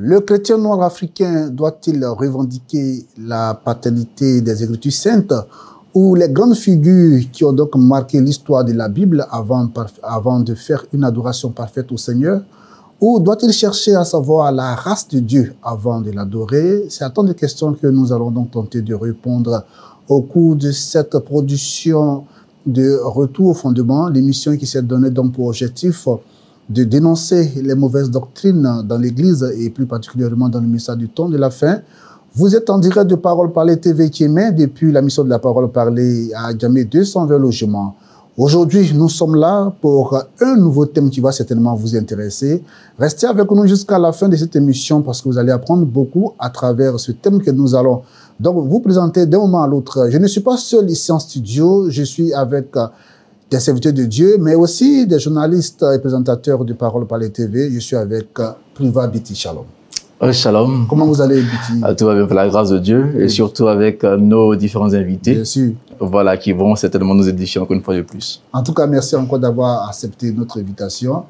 Le chrétien noir africain doit-il revendiquer la paternité des Écritures saintes ou les grandes figures qui ont donc marqué l'histoire de la Bible avant de faire une adoration parfaite au Seigneur? Ou doit-il chercher à savoir la race de Dieu avant de l'adorer? C'est à tant de questions que nous allons donc tenter de répondre au cours de cette production de Retour au fondement, l'émission qui s'est donnée donc pour objectif de dénoncer les mauvaises doctrines dans l'Église et plus particulièrement dans le message du temps de la fin. Vous êtes en direct de Parole Parlée TV qui émet depuis la mission de la Parole Parlée à Djamé 220 logements. Aujourd'hui, nous sommes là pour un nouveau thème qui va certainement vous intéresser. Restez avec nous jusqu'à la fin de cette émission parce que vous allez apprendre beaucoup à travers ce thème que nous allons donc vous présenter d'un moment à l'autre. Je ne suis pas seul ici en studio, je suis avec des serviteurs de Dieu, mais aussi des journalistes et présentateurs de Parole Parlée TV. Je suis avec Priva Biti. Shalom. Shalom. Comment vous allez, Biti? Tout va bien, par la grâce de Dieu, et surtout avec nos différents invités. Bien sûr. Voilà, qui vont certainement nous édifier encore une fois de plus. En tout cas, merci encore d'avoir accepté notre invitation.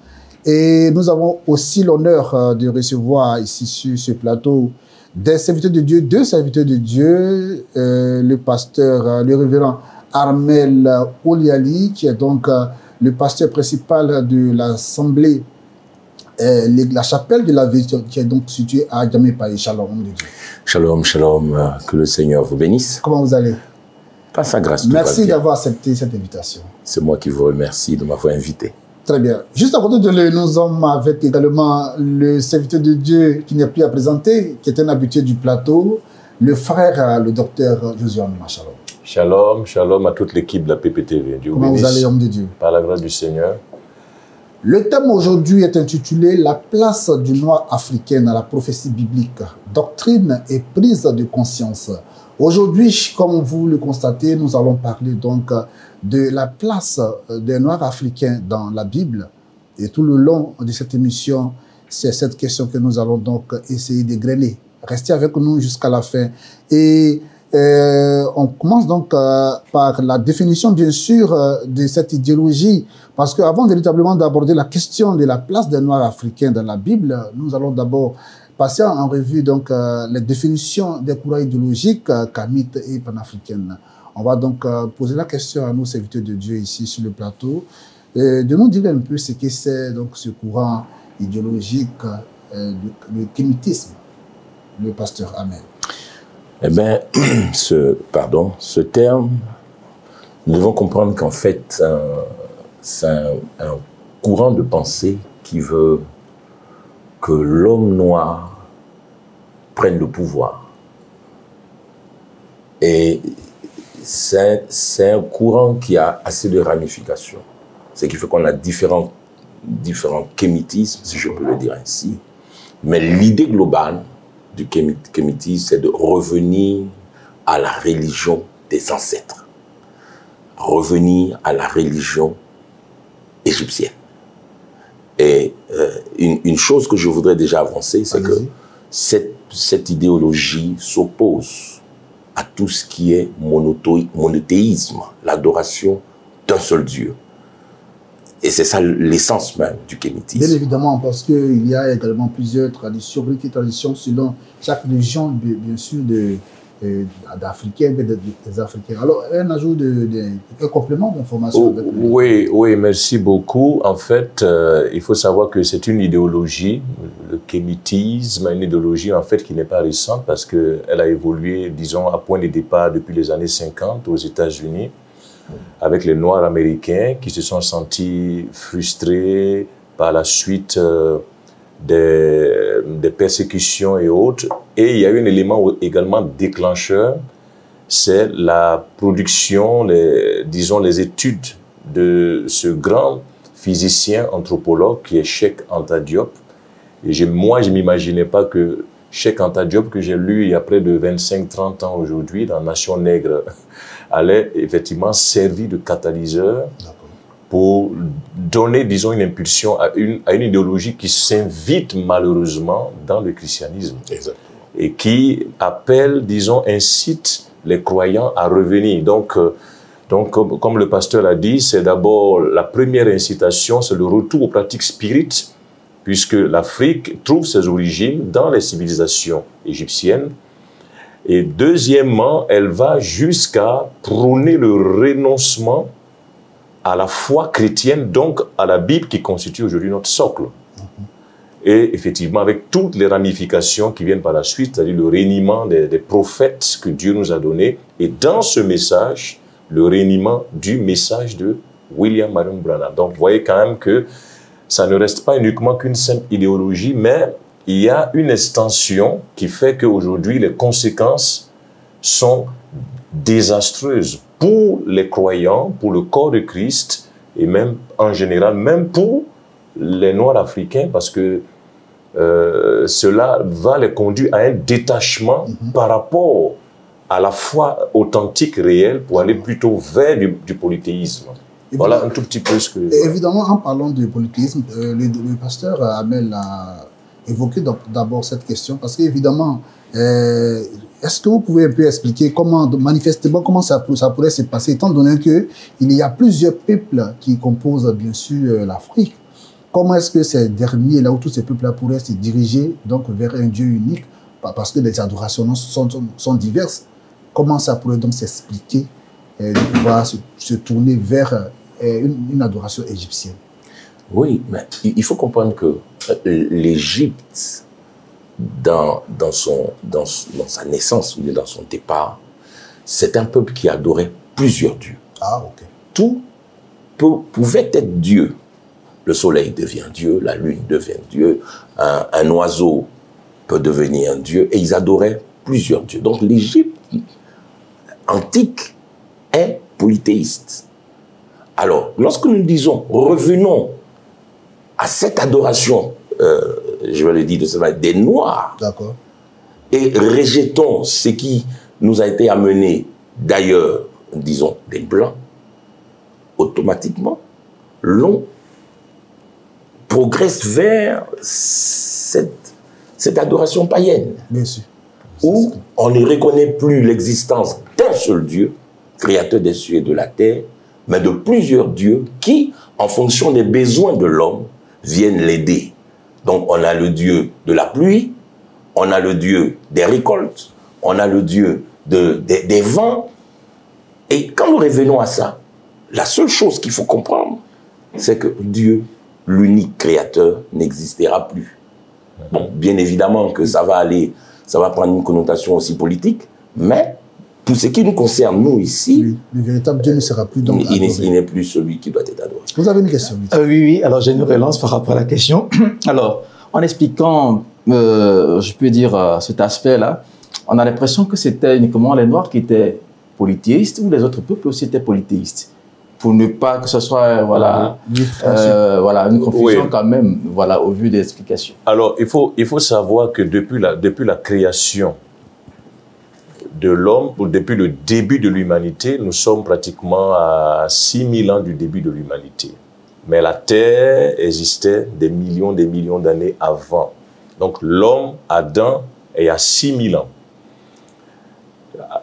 Et nous avons aussi l'honneur de recevoir ici sur ce plateau des serviteurs de Dieu, deux serviteurs de Dieu, le pasteur, le révérend Armel Oliali, qui est donc le pasteur principal de l'Assemblée, la chapelle de la vie, qui est donc située à Djamé Paye. Shalom de Dieu. Shalom, shalom, que le Seigneur vous bénisse. Comment vous allez? Par sa grâce, tout Merci va bien. d'avoir accepté cette invitation. C'est moi qui vous remercie de m'avoir invité. Très bien. Juste à côté de lui, nous sommes avec également le serviteur de Dieu qui n'est plus à présenter, qui est un habitué du plateau, le frère, le docteur Josué Shalom. Shalom, shalom à toute l'équipe de la PPTV. Dieu Comment vous allez, homme de Dieu? Par la grâce du Seigneur. Le thème aujourd'hui est intitulé « La place du noir africain dans la prophétie biblique, doctrine et prise de conscience ». Aujourd'hui, comme vous le constatez, nous allons parler donc de la place des Noirs africains dans la Bible. Et tout le long de cette émission, c'est cette question que nous allons donc essayer d'égrener. Restez avec nous jusqu'à la fin. Et on commence donc par la définition, bien sûr, de cette idéologie. Parce qu'avant véritablement d'aborder la question de la place des Noirs africains dans la Bible, nous allons d'abord passer en revue donc les définitions des courants idéologiques kamites et panafricaines. On va donc poser la question à nos serviteurs de Dieu ici sur le plateau, de nous dire un peu ce que c'est donc ce courant idéologique, le kémitisme, le pasteur Amen. Eh bien, ce terme, nous devons comprendre qu'en fait, c'est un courant de pensée qui veut que l'homme noir prenne le pouvoir. Et c'est un courant qui a assez de ramifications. Ce qui fait qu'on a différents kémitismes, si je peux le dire ainsi. Mais l'idée globale du kémitisme, c'est de revenir à la religion des ancêtres. Revenir à la religion égyptienne. Et une chose que je voudrais déjà avancer, c'est que cette idéologie s'oppose à tout ce qui est monothéisme, l'adoration d'un seul Dieu. Et c'est ça l'essence même du kémitisme. Bien évidemment, parce qu'il y a également plusieurs traditions, rites traditions selon chaque région, bien sûr, d'Africains et des Africains. Alors, un ajout, un complément d'information. Oui, merci beaucoup. En fait, il faut savoir que c'est une idéologie, le kémitisme, une idéologie en fait qui n'est pas récente parce qu'elle a évolué, disons, à point de départ depuis les années 50 aux États-Unis, avec les Noirs américains qui se sont sentis frustrés par la suite des persécutions et autres. Et il y a eu un élément également déclencheur, c'est la production, disons les études de ce grand physicien anthropologue qui est Cheikh Anta Diop. Et moi, je ne m'imaginais pas que Cheikh Anta Diop, que j'ai lu il y a près de 25-30 ans aujourd'hui, dans Nation Nègre, allait effectivement servir de catalyseur pour donner, disons, une impulsion à une idéologie qui s'invite malheureusement dans le christianisme. Exactement. Et qui appelle, disons, incite les croyants à revenir. Donc comme le pasteur l'a dit, c'est d'abord la première incitation, c'est le retour aux pratiques spirites puisque l'Afrique trouve ses origines dans les civilisations égyptiennes. Et deuxièmement, elle va jusqu'à prôner le renoncement à la foi chrétienne, donc à la Bible qui constitue aujourd'hui notre socle. Et effectivement, avec toutes les ramifications qui viennent par la suite, c'est-à-dire le reniement des prophètes que Dieu nous a donnés, et dans ce message, le reniement du message de William Marion Branham. Donc, vous voyez quand même que ça ne reste pas uniquement qu'une simple idéologie, mais il y a une extension qui fait qu'aujourd'hui, les conséquences sont désastreuses pour les croyants, pour le corps de Christ, et même en général, même pour les Noirs africains, parce que cela va les conduire à un détachement par rapport à la foi authentique, réelle, pour aller plutôt vers du polythéisme. Voilà un tout petit peu ce que... Évidemment, en parlant du polythéisme, le pasteur Amel a évoqué d'abord cette question, parce qu'évidemment, est-ce que vous pouvez un peu expliquer comment, manifestement, comment ça pourrait se passer, étant donné qu'il y a plusieurs peuples qui composent bien sûr l'Afrique? Comment est-ce que ces derniers, là où tous ces peuples-là pourraient se diriger donc vers un Dieu unique, parce que les adorations sont diverses? Comment ça pourrait donc s'expliquer de pouvoir se tourner vers une adoration égyptienne? Oui, mais il faut comprendre que l'Égypte, dans sa naissance ou dans son départ, c'est un peuple qui adorait plusieurs dieux. Ah, ok. Tout pouvait être Dieu. Le soleil devient Dieu, la lune devient Dieu, un oiseau peut devenir un Dieu, et ils adoraient plusieurs dieux. Donc l'Égypte antique est polythéiste. Alors, lorsque nous disons, revenons à cette adoration, je vais le dire de cette manière, des Noirs, et rejetons ce qui nous a été amené d'ailleurs, disons, des Blancs, automatiquement, l'on progresse vers cette adoration païenne. Bien sûr. Où on ne reconnaît plus l'existence d'un seul Dieu, créateur des cieux et de la terre, mais de plusieurs dieux qui, en fonction des besoins de l'homme, viennent l'aider. Donc on a le Dieu de la pluie, on a le Dieu des récoltes, on a le Dieu des vents. Et quand nous revenons à ça, la seule chose qu'il faut comprendre, c'est que Dieu, l'unique créateur, n'existera plus. Bon, bien évidemment que ça va prendre une connotation aussi politique, mais pour ce qui nous concerne, nous ici, le véritable Dieu ne sera plus donc il n'est plus celui qui doit être adoré. Vous avez une question? Oui, alors j'ai une relance par rapport à la question. Alors, en expliquant, je peux dire, cet aspect-là, on a l'impression que c'était uniquement les Noirs qui étaient polythéistes, ou les autres peuples aussi étaient polythéistes, pour ne pas que ce soit voilà une confusion quand même, voilà, au vu des explications. Alors il faut savoir que depuis la création de l'homme, ou depuis le début de l'humanité, nous sommes pratiquement à 6000 ans du début de l'humanité. Mais la Terre existait des millions d'années avant. Donc l'homme, Adam, est à 6000 ans.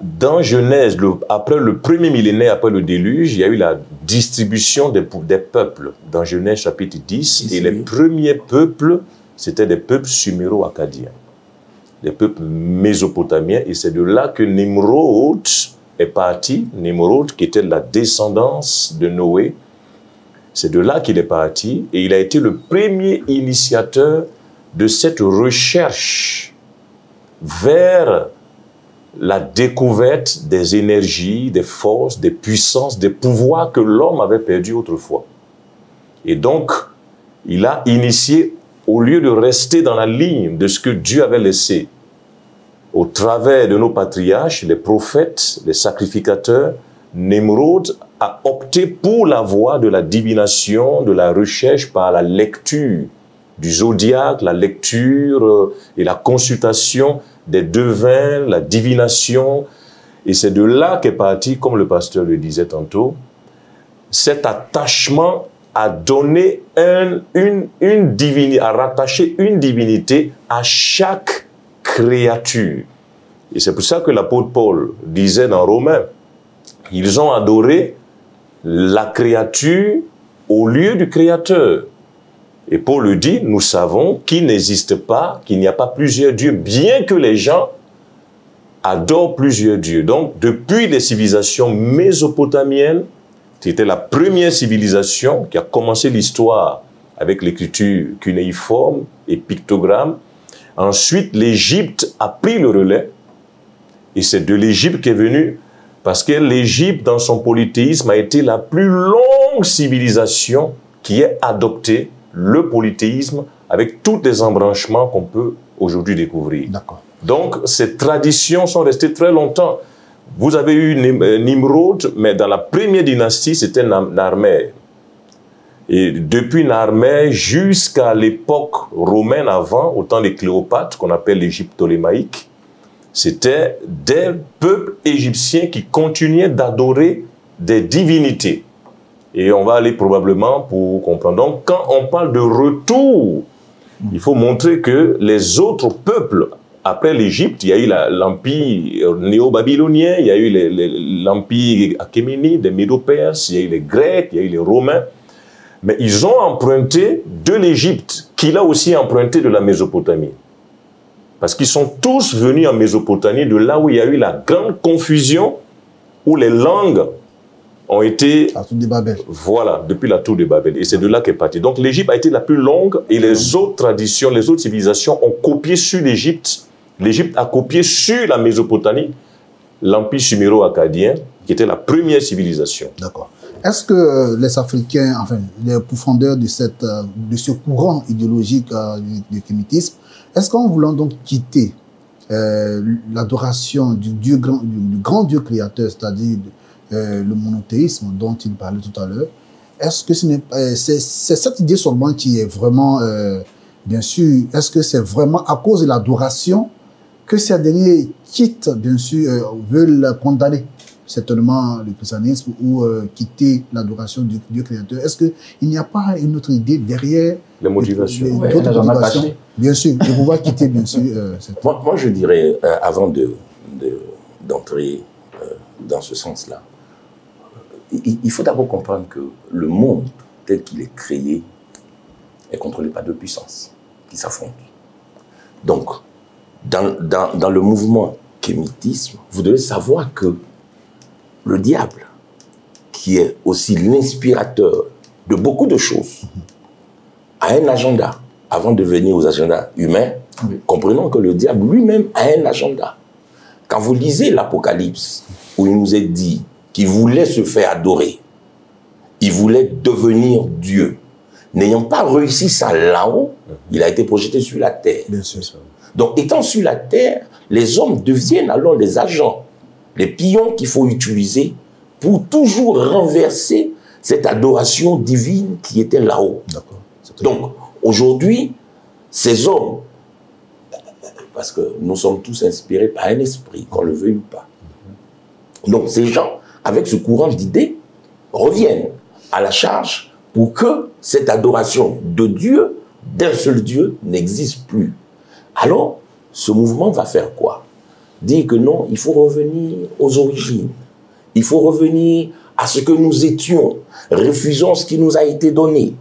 Dans Genèse, après le premier millénaire, après le déluge, il y a eu la distribution des peuples. Dans Genèse chapitre 10, et les premiers peuples, c'était des peuples suméro-acadiens, des peuples mésopotamiens, et c'est de là que Nimrod est parti. Nimrod, qui était la descendance de Noé, c'est de là qu'il est parti, et il a été le premier initiateur de cette recherche vers la découverte des énergies, des forces, des puissances, des pouvoirs que l'homme avait perdus autrefois. Et donc, il a initié, au lieu de rester dans la ligne de ce que Dieu avait laissé, au travers de nos patriarches, les prophètes, les sacrificateurs, Nimrod a opté pour la voie de la divination, de la recherche par la lecture du zodiaque, la lecture et la consultation des devins, la divination. Et c'est de là qu'est parti, comme le pasteur le disait tantôt, cet attachement à donner une divinité, à rattacher une divinité à chaque créature. Et c'est pour ça que l'apôtre Paul disait dans Romains, ils ont adoré la créature au lieu du Créateur. Et Paul le dit, nous savons qu'il n'existe pas, qu'il n'y a pas plusieurs dieux, bien que les gens adorent plusieurs dieux. Donc, depuis les civilisations mésopotamiennes, c'était la première civilisation qui a commencé l'histoire avec l'écriture cunéiforme et pictogramme. Ensuite, l'Égypte a pris le relais. Et c'est de l'Égypte qu'est venue, parce que l'Égypte, dans son polythéisme, a été la plus longue civilisation qui ait adopté le polythéisme avec tous les embranchements qu'on peut aujourd'hui découvrir. D'accord. Donc, ces traditions sont restées très longtemps. Vous avez eu Nimrod, mais dans la première dynastie, c'était Narmer. Et depuis Narmer jusqu'à l'époque romaine avant, au temps des Cléopâtres, qu'on appelle l'Égypte ptolémaïque, c'était des peuples égyptiens qui continuaient d'adorer des divinités. Et on va aller probablement pour comprendre. Donc, quand on parle de retour, il faut montrer que les autres peuples, après l'Égypte, il y a eu l'empire néo-babylonien, il y a eu l'empire achéménide, des Médo-Perses, il y a eu les Grecs, il y a eu les Romains. Mais ils ont emprunté de l'Égypte, qu'il a aussi emprunté de la Mésopotamie. Parce qu'ils sont tous venus en Mésopotamie, de là où il y a eu la grande confusion, où les langues ont été... La tour de Babel. Voilà, depuis la tour de Babel. Et c'est de là qu'est parti. Donc l'Égypte a été la plus longue et les autres traditions, les autres civilisations ont copié sur l'Égypte. L'Égypte a copié sur la Mésopotamie l'empire suméro-akkadien, qui était la première civilisation. D'accord. Est-ce que les Africains, enfin, les profondeurs de ce courant idéologique du kémitisme, est-ce qu'en voulant donc quitter l'adoration du grand Dieu créateur, c'est-à-dire le monothéisme dont il parlait tout à l'heure, est-ce que c'est cette idée seulement qui est vraiment, bien sûr, est-ce que c'est vraiment à cause de l'adoration que ces derniers quittent, bien sûr, veulent condamner certainement le christianisme ou quitter l'adoration du Dieu créateur? Est-ce qu'il n'y a pas une autre idée derrière la motivation? D'autres motivations, bien sûr, de pouvoir quitter, bien sûr. Moi, je dirais, avant d'entrer dans ce sens-là, il faut d'abord comprendre que le monde tel qu'il est créé est contrôlé par deux puissances qui s'affrontent. Donc, dans le mouvement kémitisme, vous devez savoir que le diable, qui est aussi l'inspirateur de beaucoup de choses, a un agenda. Avant de venir aux agendas humains, comprenons que le diable lui-même a un agenda. Quand vous lisez l'Apocalypse, où il nous est dit qu'il voulait se faire adorer, il voulait devenir Dieu, n'ayant pas réussi ça là-haut, il a été projeté sur la terre. Bien sûr. Donc, étant sur la terre, les hommes deviennent alors les agents, les pions qu'il faut utiliser pour toujours renverser cette adoration divine qui était là-haut. Donc, aujourd'hui, ces hommes, parce que nous sommes tous inspirés par un esprit, qu'on le veuille ou pas. Donc, ces gens, avec ce courant d'idées, reviennent à la charge pour que cette adoration de Dieu, d'un seul Dieu, n'existe plus. Alors, ce mouvement va faire quoi? Dire que non, il faut revenir aux origines. Il faut revenir à ce que nous étions. Refusons ce qui nous a été donné.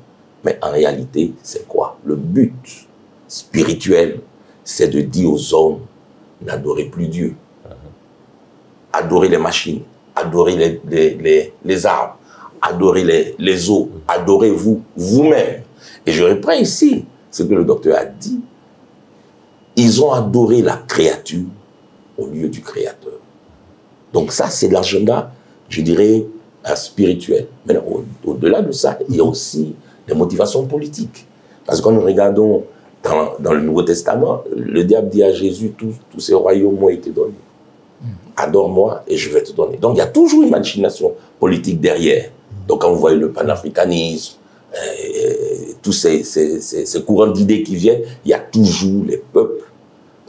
Mais en réalité, c'est quoi? Le but spirituel, c'est de dire aux hommes, n'adorez plus Dieu. Adorez les machines, adorez les arbres, adorez les eaux, adorez-vous vous-même. Et je reprends ici ce que le docteur a dit. Ils ont adoré la créature au lieu du créateur. Donc ça, c'est l'agenda, je dirais, spirituel. Mais au-delà de ça, il y a aussi des motivations politiques. Parce que quand nous regardons dans le Nouveau Testament, le diable dit à Jésus, tous ces royaumes m'ont été donnés. Adore-moi et je vais te donner. Donc il y a toujours une machination politique derrière. Donc quand vous voyez le panafricanisme, tous ces courants d'idées qui viennent, il y a toujours les peuples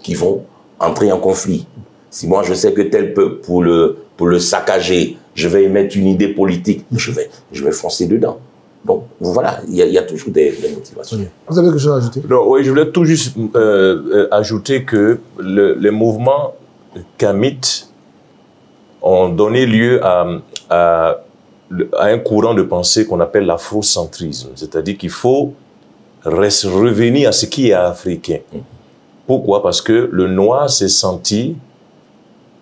qui vont entrer en conflit. Si moi je sais que tel peuple, pour le saccager, je vais émettre une idée politique, je vais foncer dedans. Donc voilà, il y a toujours des motivations. Vous avez quelque chose à ajouter? Non, oui, je voulais tout juste ajouter que les mouvements kamites ont donné lieu à un courant de pensée qu'on appelle l'afrocentrisme. C'est-à-dire qu'il faut revenir à ce qui est africain. Pourquoi? Parce que le noir s'est senti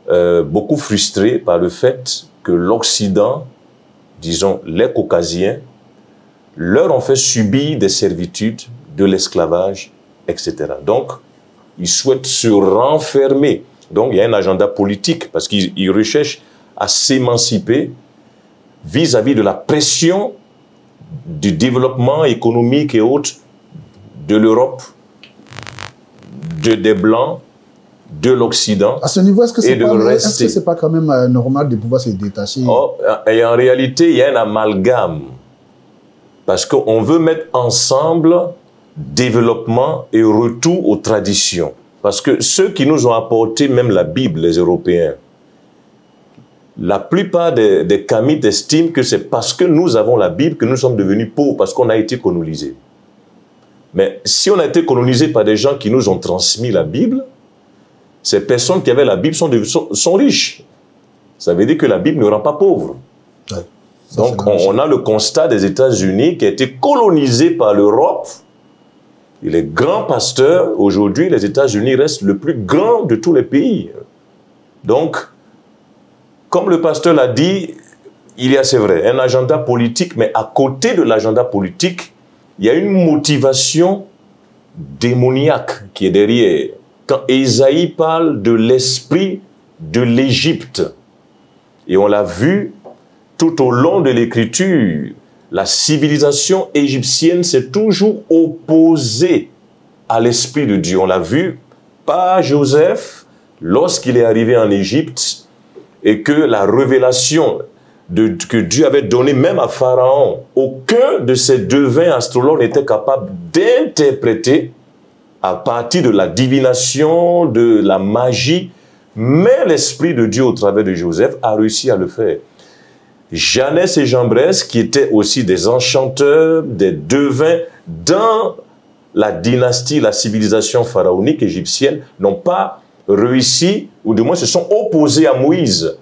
beaucoup frustré par le fait que l'Occident, disons les Caucasiens, leur ont fait subir des servitudes, de l'esclavage, etc. Donc, ils souhaitent se renfermer. Donc, il y a un agenda politique parce qu'ils recherchent à s'émanciper vis-à-vis de la pression du développement économique et autres de l'Europe, des Blancs, de l'Occident. À ce niveau, est-ce que c'est pas quand même normal de pouvoir se détacher? Et en réalité, il y a un amalgame. Parce qu'on veut mettre ensemble développement et retour aux traditions. Parce que ceux qui nous ont apporté même la Bible, les Européens, la plupart des Kamites estiment que c'est parce que nous avons la Bible que nous sommes devenus pauvres, parce qu'on a été colonisés. Mais si on a été colonisé par des gens qui nous ont transmis la Bible, ces personnes qui avaient la Bible sont riches. Ça veut dire que la Bible ne rend pas pauvre. Ouais, donc on a le constat des États-Unis qui a été colonisé par l'Europe. Et les grands pasteurs, aujourd'hui, les États-Unis restent le plus grand de tous les pays. Donc, comme le pasteur l'a dit, il y a, c'est vrai, un agenda politique, mais à côté de l'agenda politique, il y a une motivation démoniaque qui est derrière. Quand Ésaïe parle de l'esprit de l'Égypte, et on l'a vu tout au long de l'Écriture, la civilisation égyptienne s'est toujours opposée à l'esprit de Dieu. On l'a vu par Joseph, lorsqu'il est arrivé en Égypte, et que la révélation que Dieu avait donnée même à Pharaon, aucun de ces devins astrologues n'était capable d'interpréter à partir de la divination, de la magie, mais l'Esprit de Dieu au travers de Joseph a réussi à le faire. Janès et Jambres, qui étaient aussi des enchanteurs, des devins, dans la dynastie, la civilisation pharaonique égyptienne, n'ont pas réussi, ou du moins se sont opposés à Moïse.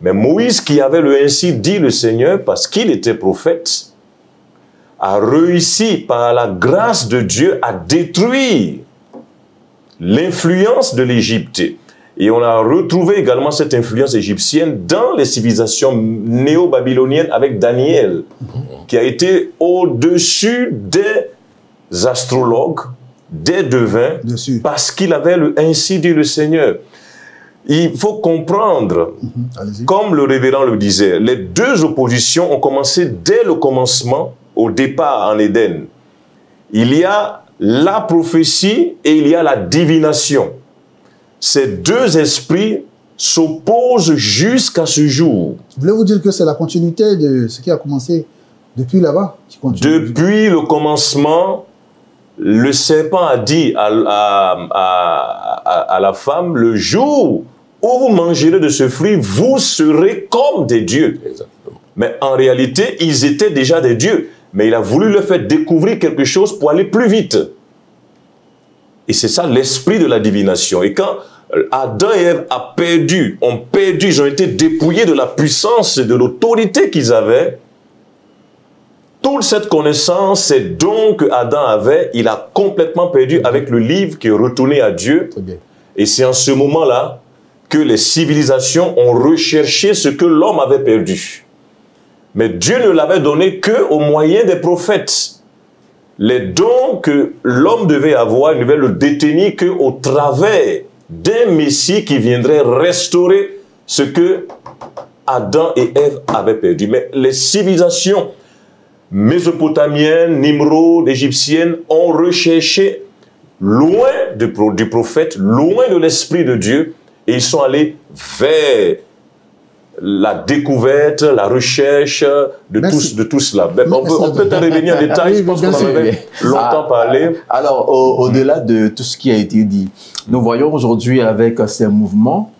Mais Moïse, qui avait le ainsi dit le Seigneur, parce qu'il était prophète, a réussi par la grâce de Dieu à détruire l'influence de l'Égypte. Et on a retrouvé également cette influence égyptienne dans les civilisations néo-babyloniennes avec Daniel, qui a été au-dessus des astrologues, des devins, parce qu'il avait le ainsi dit le Seigneur. Il faut comprendre, comme le révérend le disait, les deux oppositions ont commencé dès le commencement, au départ en Éden. Il y a la prophétie et il y a la divination. Ces deux esprits s'opposent jusqu'à ce jour. Voulez-vous dire que c'est la continuité de ce qui a commencé depuis là-bas? Depuis le commencement, le serpent a dit à la femme, le jour où vous mangerez de ce fruit, vous serez comme des dieux. Exactement. Mais en réalité, ils étaient déjà des dieux. Mais il a voulu leur faire découvrir quelque chose pour aller plus vite. Et c'est ça l'esprit de la divination. Et quand Adam et Ève ont perdu, ils ont été dépouillés de la puissance et de l'autorité qu'ils avaient, toute cette connaissance, ces dons que Adam avait, il a complètement perdu avec le livre qui est retourné à Dieu. Et c'est en ce moment-là que les civilisations ont recherché ce que l'homme avait perdu. Mais Dieu ne l'avait donné qu'au moyen des prophètes. Les dons que l'homme devait avoir, il ne devait le détenir qu'au travers d'un Messie qui viendrait restaurer ce que Adam et Ève avaient perdu. Mais les civilisations mésopotamiennes, nimrod, égyptiennes ont recherché loin du prophète, loin de l'Esprit de Dieu, et ils sont allés vers la découverte, la recherche de tout cela. On peut en revenir en détail, je pense qu'on en avait longtemps parlé. Alors, au-delà de tout ce qui a été dit, nous voyons aujourd'hui avec ces mouvements,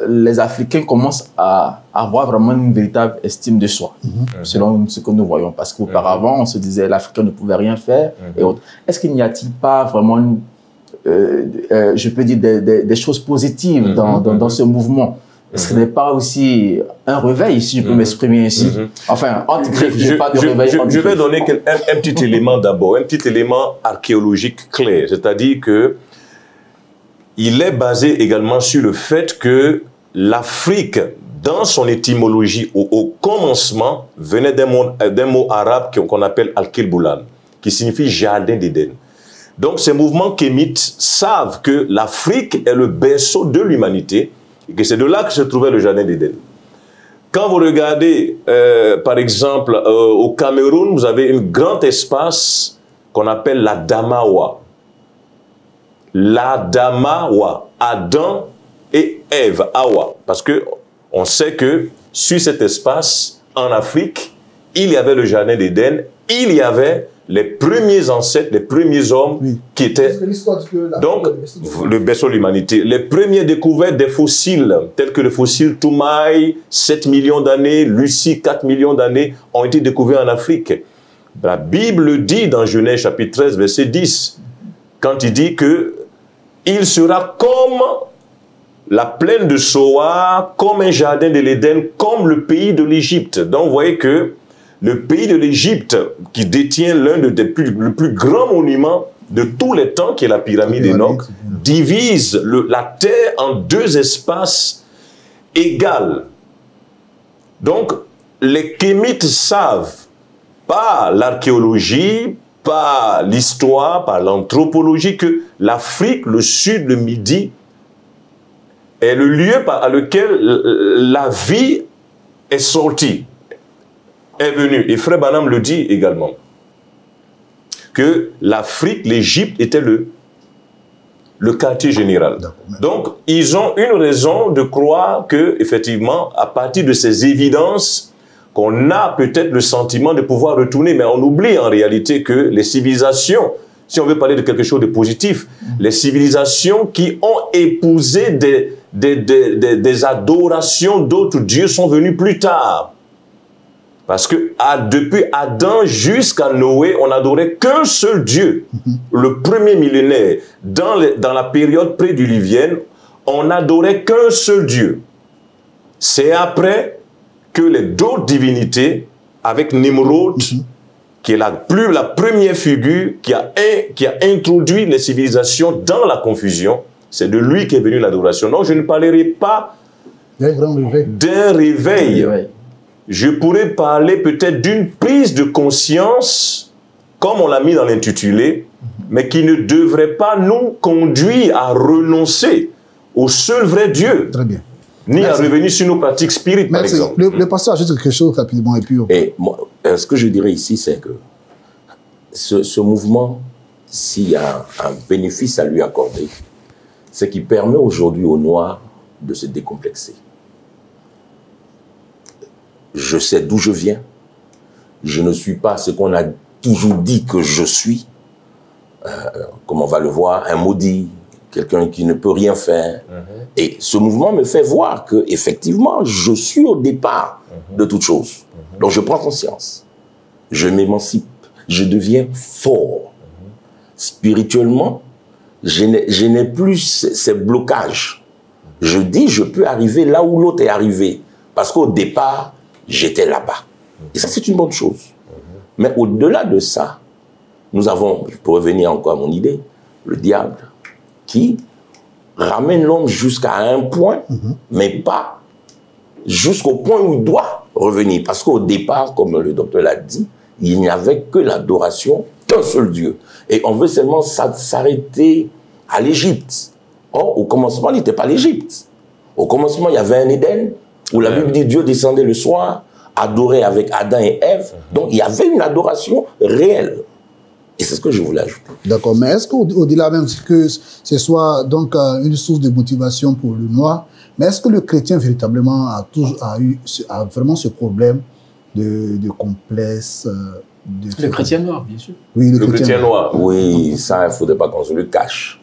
les Africains commencent à avoir vraiment une véritable estime de soi, selon ce que nous voyons. Parce qu'auparavant, on se disait l'Africain ne pouvait rien faire et autres. Est-ce qu'il n'y a-t-il pas vraiment, je peux dire, des choses positives dans ce mouvement? ce n'est pas aussi un réveil, si je peux m'exprimer ainsi? Enfin, je n'ai pas de réveil. Je vais donner un petit élément d'abord, un petit élément archéologique clair, c'est-à-dire que il est basé également sur le fait que l'Afrique, dans son étymologie, au commencement, venait d'un mot arabe qu'on appelle Al-Kilboulan, qui signifie jardin d'Éden. Donc ces mouvements kémites savent que l'Afrique est le berceau de l'humanité et que c'est de là que se trouvait le jardin d'Éden. Quand vous regardez, par exemple, au Cameroun, vous avez un grand espace qu'on appelle la Damawa. La Damawa, Adam et Ève, Hawa. Parce que on sait que sur cet espace, en Afrique, il y avait le jardin d'Éden, il y avait les premiers ancêtres, les premiers hommes qui étaient... Donc, le berceau de l'humanité. Les premiers découvertes des fossiles, tels que le fossile Toumaï, 7 millions d'années, Lucie, 4 millions d'années, ont été découverts en Afrique. La Bible dit dans Genèse chapitre 13, verset 10, quand il dit que il sera comme la plaine de Soar, comme un jardin de l'Éden, comme le pays de l'Égypte. Donc, vous voyez que le pays de l'Égypte, qui détient l'un des plus grands monuments de tous les temps, qui est la pyramide d'Enoch, divise la terre en deux espaces égaux. Donc, les Kémites savent, par l'archéologie, par l'histoire, par l'anthropologie, que l'Afrique, le Sud, le Midi, est le lieu par lequel la vie est sortie, est venue. Et Frère Branham le dit également, que l'Afrique, l'Égypte était le quartier général. Donc, ils ont une raison de croire que, effectivement, à partir de ces évidences, qu'on a peut-être le sentiment de pouvoir retourner, mais on oublie en réalité que les civilisations, si on veut parler de quelque chose de positif, les civilisations qui ont épousé des adorations d'autres dieux sont venues plus tard. Parce que depuis Adam jusqu'à Noé, on n'adorait qu'un seul Dieu. Le premier millénaire, dans la période prédiluvienne, on n'adorait qu'un seul Dieu. C'est après que les d'autres divinités, avec Nimrod, qui est la première figure qui a introduit les civilisations dans la confusion, c'est de lui qu'est venue l'adoration. Donc je ne parlerai pas d'un réveil. Je pourrais parler peut-être d'une prise de conscience, comme on l'a mis dans l'intitulé, mais qui ne devrait pas nous conduire à renoncer au seul vrai Dieu. Très bien. Ni à revenir sur nos pratiques spirituelles, par exemple. Le pasteur ajoute quelque chose rapidement. Et moi, ce que je dirais ici, c'est que ce mouvement, s'il y a un bénéfice à lui accorder, c'est qu'il permet aujourd'hui aux Noirs de se décomplexer. Je sais d'où je viens. Je ne suis pas ce qu'on a toujours dit que je suis. Comme on va le voir, un maudit, quelqu'un qui ne peut rien faire. Et ce mouvement me fait voir que, effectivement, je suis au départ de toute chose. Donc je prends conscience. Je m'émancipe. Je deviens fort. Spirituellement, je n'ai plus ces blocages. Je dis, je peux arriver là où l'autre est arrivé. Parce qu'au départ, j'étais là-bas. Et ça, c'est une bonne chose. Mais au-delà de ça, nous avons, pour revenir encore à mon idée, le diable qui ramène l'homme jusqu'à un point, mais pas jusqu'au point où il doit revenir. Parce qu'au départ, comme le docteur l'a dit, il n'y avait que l'adoration d'un seul Dieu. Et on veut seulement s'arrêter à l'Égypte. Or, au commencement, il n'était pas l'Égypte. Au commencement, il y avait un Éden, où la Bible dit Dieu descendait le soir, adoré avec Adam et Ève. Donc, il y avait une adoration réelle. Et c'est ce que je voulais ajouter. D'accord, mais est-ce qu'au-delà même que ce soit donc une source de motivation pour le noir, mais est-ce que le chrétien véritablement a vraiment ce problème de complexe le chrétien noir, bien sûr. Oui, le chrétien noir. Oui, ça, il ne faudrait pas qu'on se le cache.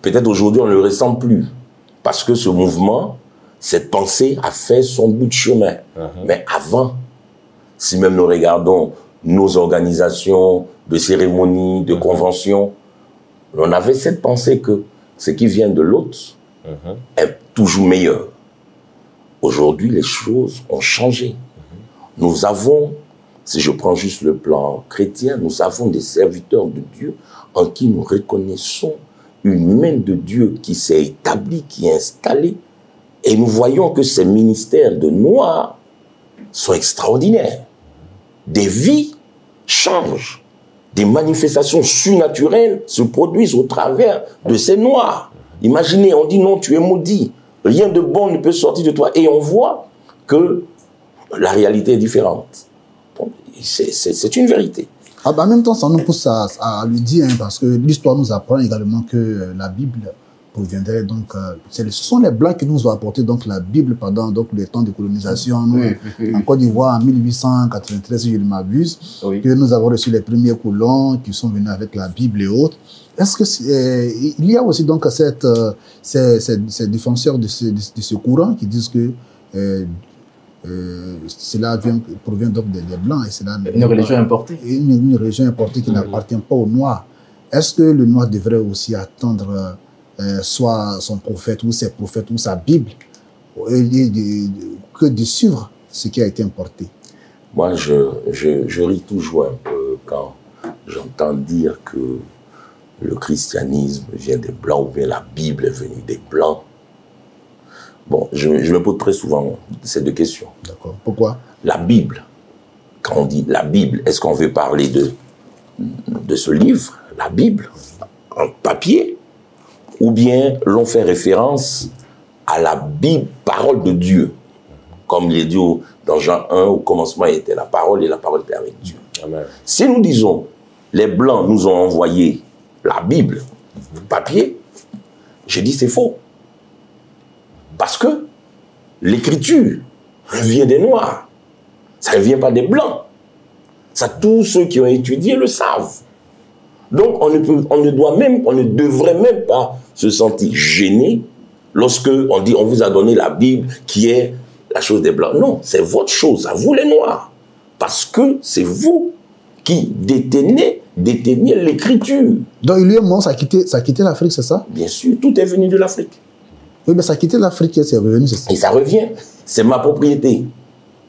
Peut-être aujourd'hui, on ne le ressent plus. Parce que ce mouvement, cette pensée a fait son bout de chemin. Mais avant, si même nous regardons nos organisations de cérémonies, de conventions, on avait cette pensée que ce qui vient de l'autre est toujours meilleur. Aujourd'hui, les choses ont changé. Nous avons, si je prends juste le plan chrétien, nous avons des serviteurs de Dieu en qui nous reconnaissons une main de Dieu qui s'est établie, qui est installée. Et nous voyons que ces ministères de noirs sont extraordinaires. Des vies changent. Des manifestations surnaturelles se produisent au travers de ces noirs. Imaginez, on dit non, tu es maudit. Rien de bon ne peut sortir de toi. Et on voit que la réalité est différente. C'est une vérité. Ah bah en même temps, ça nous pousse à le dire, hein, parce que l'histoire nous apprend également que la Bible proviendrait donc... ce sont les Blancs qui nous ont apporté donc, la Bible pendant donc, les temps de colonisation. Nous, en Côte d'Ivoire, en 1893, si je ne m'abuse, que nous avons reçu les premiers colons qui sont venus avec la Bible et autres. Est-ce que il y a aussi donc ces défenseurs de ce courant qui disent que cela provient donc des Blancs et c'est une religion importée. Une religion importée qui n'appartient pas aux Noirs. Est-ce que le Noir devrait aussi attendre soit son prophète ou ses prophètes ou sa Bible que de suivre ce qui a été importé? Moi, je ris toujours un peu quand j'entends dire que le christianisme vient des Blancs ou bien la Bible est venue des Blancs. Bon, je me pose très souvent ces deux questions. D'accord. Pourquoi? La Bible, quand on dit la Bible, est-ce qu'on veut parler de ce livre, la Bible, en papier, ou bien l'on fait référence à la Bible, parole de Dieu, comme il est dit dans Jean 1, au commencement était la parole et la parole était avec Dieu. Amen. Si nous disons, les Blancs nous ont envoyé la Bible, papier, j'ai dit c'est faux. Parce que l'écriture vient des Noirs. Ça ne vient pas des Blancs. Ça, tous ceux qui ont étudié le savent. Donc, on ne devrait même pas se sentir gêné lorsque on dit on vous a donné la Bible qui est la chose des Blancs. Non, c'est votre chose, à vous les Noirs. Parce que c'est vous qui détenez l'écriture. Donc, il y a un moment, ça a quitté l'Afrique, c'est ça? Bien sûr, tout est venu de l'Afrique. Oui, mais ça a quitté l'Afrique et c'est revenu, c'est ça? Et ça revient. C'est ma propriété.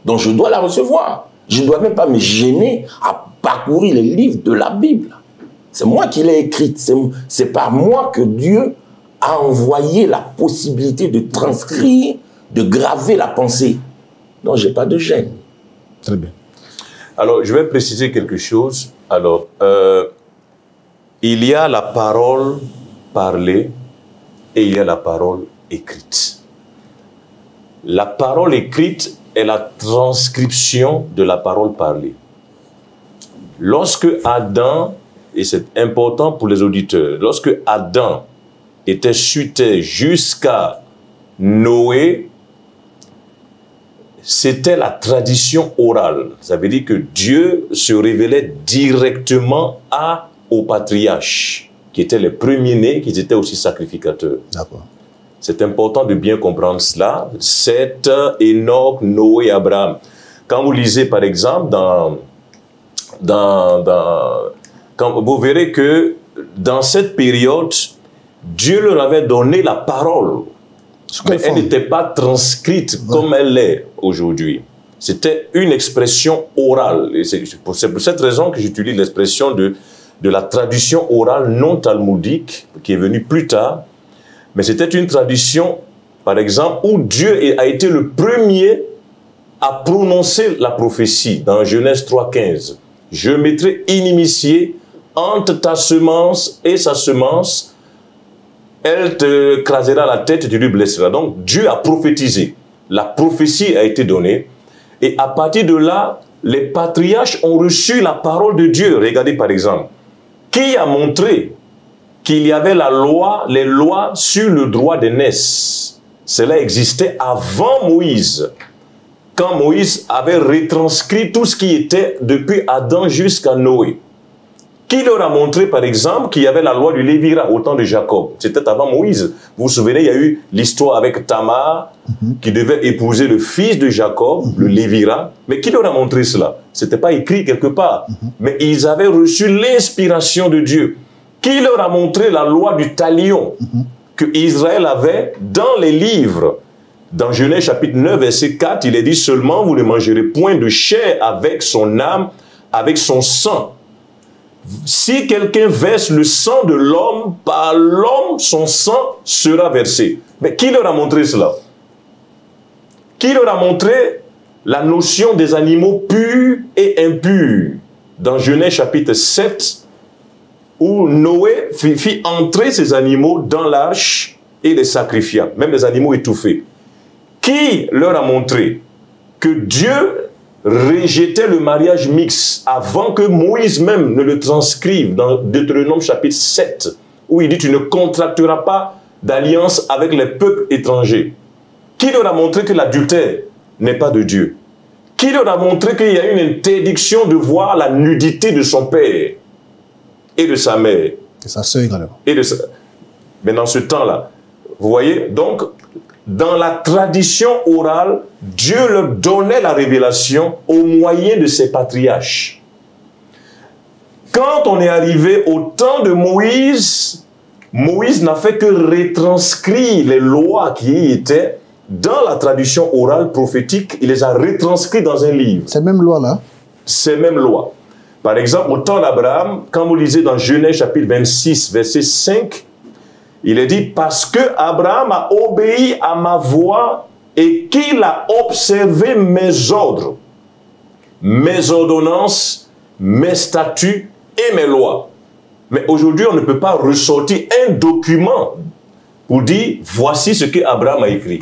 Donc, je dois la recevoir. Je ne dois même pas me gêner à parcourir les livres de la Bible. C'est moi qui l'ai écrite. C'est par moi que Dieu a envoyé la possibilité de transcrire, de graver la pensée. Non, je n'ai pas de gêne. Très bien. Alors, je vais préciser quelque chose. Alors, il y a la parole parlée et il y a la parole écrite. La parole écrite est la transcription de la parole parlée. Lorsque Adam, et c'est important pour les auditeurs, lorsque Adam était chuté jusqu'à Noé, c'était la tradition orale. Ça veut dire que Dieu se révélait directement aux patriarches, qui étaient les premiers-nés, qui étaient aussi sacrificateurs. D'accord. C'est important de bien comprendre cela. Seth, Enoch, Noé, Abraham. Quand vous lisez, par exemple, quand vous verrez que dans cette période, Dieu leur avait donné la parole. Mais elle n'était pas transcrite comme elle l'est aujourd'hui. C'était une expression orale. Et c'est pour cette raison que j'utilise l'expression de la tradition orale non talmudique, qui est venue plus tard. Mais c'était une tradition, par exemple, où Dieu a été le premier à prononcer la prophétie dans Genèse 3,15. Je mettrai inimitié entre ta semence et sa semence. Elle te crasera la tête et tu lui blesseras. Donc Dieu a prophétisé. La prophétie a été donnée. Et à partir de là, les patriarches ont reçu la parole de Dieu. Regardez par exemple. Qui a montré qu'il y avait les lois sur le droit d'aînesse? Cela existait avant Moïse. Quand Moïse avait retranscrit tout ce qui était depuis Adam jusqu'à Noé. Qui leur a montré, par exemple, qu'il y avait la loi du Lévira au temps de Jacob? C'était avant Moïse. Vous vous souvenez, il y a eu l'histoire avec Tamar, qui devait épouser le fils de Jacob, le Lévira. Mais qui leur a montré cela? Ce n'était pas écrit quelque part. Mais ils avaient reçu l'inspiration de Dieu. Qui leur a montré la loi du talion? que Israël avait dans les livres. Dans Genèse chapitre 9, verset 4, il est dit seulement vous ne mangerez point de chair avec son âme, avec son sang. Si quelqu'un verse le sang de l'homme, par l'homme, son sang sera versé. Mais qui leur a montré cela? Qui leur a montré la notion des animaux purs et impurs? Dans Genèse chapitre 7, où Noé fit entrer ces animaux dans l'arche et les sacrifia, même les animaux étouffés. Qui leur a montré que Dieu rejetait le mariage mixte avant que Moïse même ne le transcrive dans Deutéronome chapitre 7, où il dit « Tu ne contracteras pas d'alliance avec les peuples étrangers ». Qui leur a montré que l'adultère n'est pas de Dieu? Qui leur a montré qu'il y a une interdiction de voir la nudité de son père et de sa mère? Et sa sœur également. Mais dans ce temps-là, vous voyez, donc, dans la tradition orale, Dieu leur donnait la révélation au moyen de ses patriarches. Quand on est arrivé au temps de Moïse, Moïse n'a fait que retranscrire les lois qui y étaient dans la tradition orale prophétique. Il les a retranscrites dans un livre. Ces mêmes lois-là? Ces mêmes lois. Par exemple, au temps d'Abraham, quand vous lisez dans Genèse chapitre 26, verset 5, il est dit, parce que Abraham a obéi à ma voix et qu'il a observé mes ordres, mes ordonnances, mes statuts et mes lois. Mais aujourd'hui, on ne peut pas ressortir un document pour dire, voici ce que Abraham a écrit.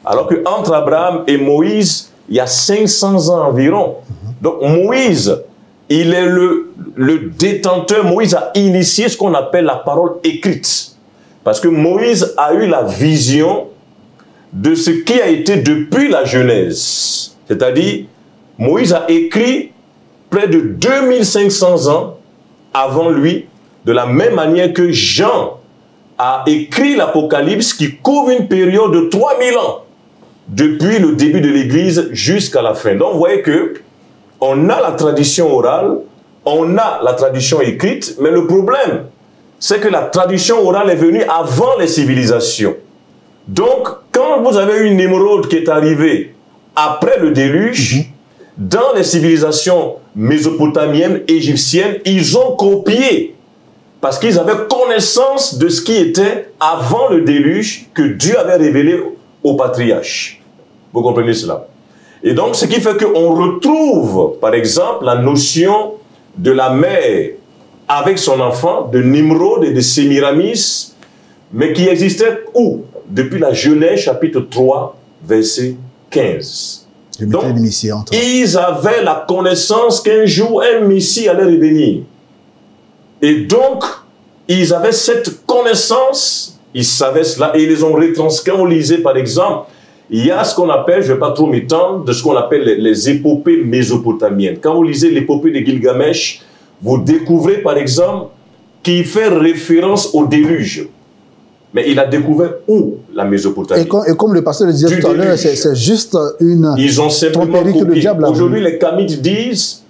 Alors qu'entre Abraham et Moïse, il y a 500 ans environ. Donc Moïse, il est le détenteur, Moïse a initié ce qu'on appelle la parole écrite. Parce que Moïse a eu la vision de ce qui a été depuis la Genèse. C'est-à-dire, Moïse a écrit près de 2500 ans avant lui, de la même manière que Jean a écrit l'Apocalypse qui couvre une période de 3000 ans, depuis le début de l'Église jusqu'à la fin. Donc, vous voyez que on a la tradition orale, on a la tradition écrite, mais le problème, c'est que la tradition orale est venue avant les civilisations. Donc, quand vous avez une émeraude qui est arrivée après le déluge, dans les civilisations mésopotamiennes, égyptiennes, ils ont copié, parce qu'ils avaient connaissance de ce qui était avant le déluge que Dieu avait révélé aux patriarches. Vous comprenez cela? Et donc, ce qui fait qu'on retrouve, par exemple, la notion de la mère avec son enfant, de Nimrod et de Sémiramis, mais qui existait où? Depuis la Genèse chapitre 3, verset 15. Donc, ils avaient la connaissance qu'un jour, un Messie allait revenir. Et donc, ils avaient cette connaissance, ils savaient cela, et ils les ont retranscrits. On lisait, par exemple, il y a ce qu'on appelle, je ne vais pas trop m'étendre, de ce qu'on appelle les épopées mésopotamiennes. Quand vous lisez l'épopée de Gilgamesh, vous découvrez, par exemple, qu'il fait référence au déluge. Mais il a découvert où la Mésopotamie? Et comme le pasteur le disait tout à l'heure, c'est juste une... Ils ont simplement copié. Aujourd'hui, les Kamites disent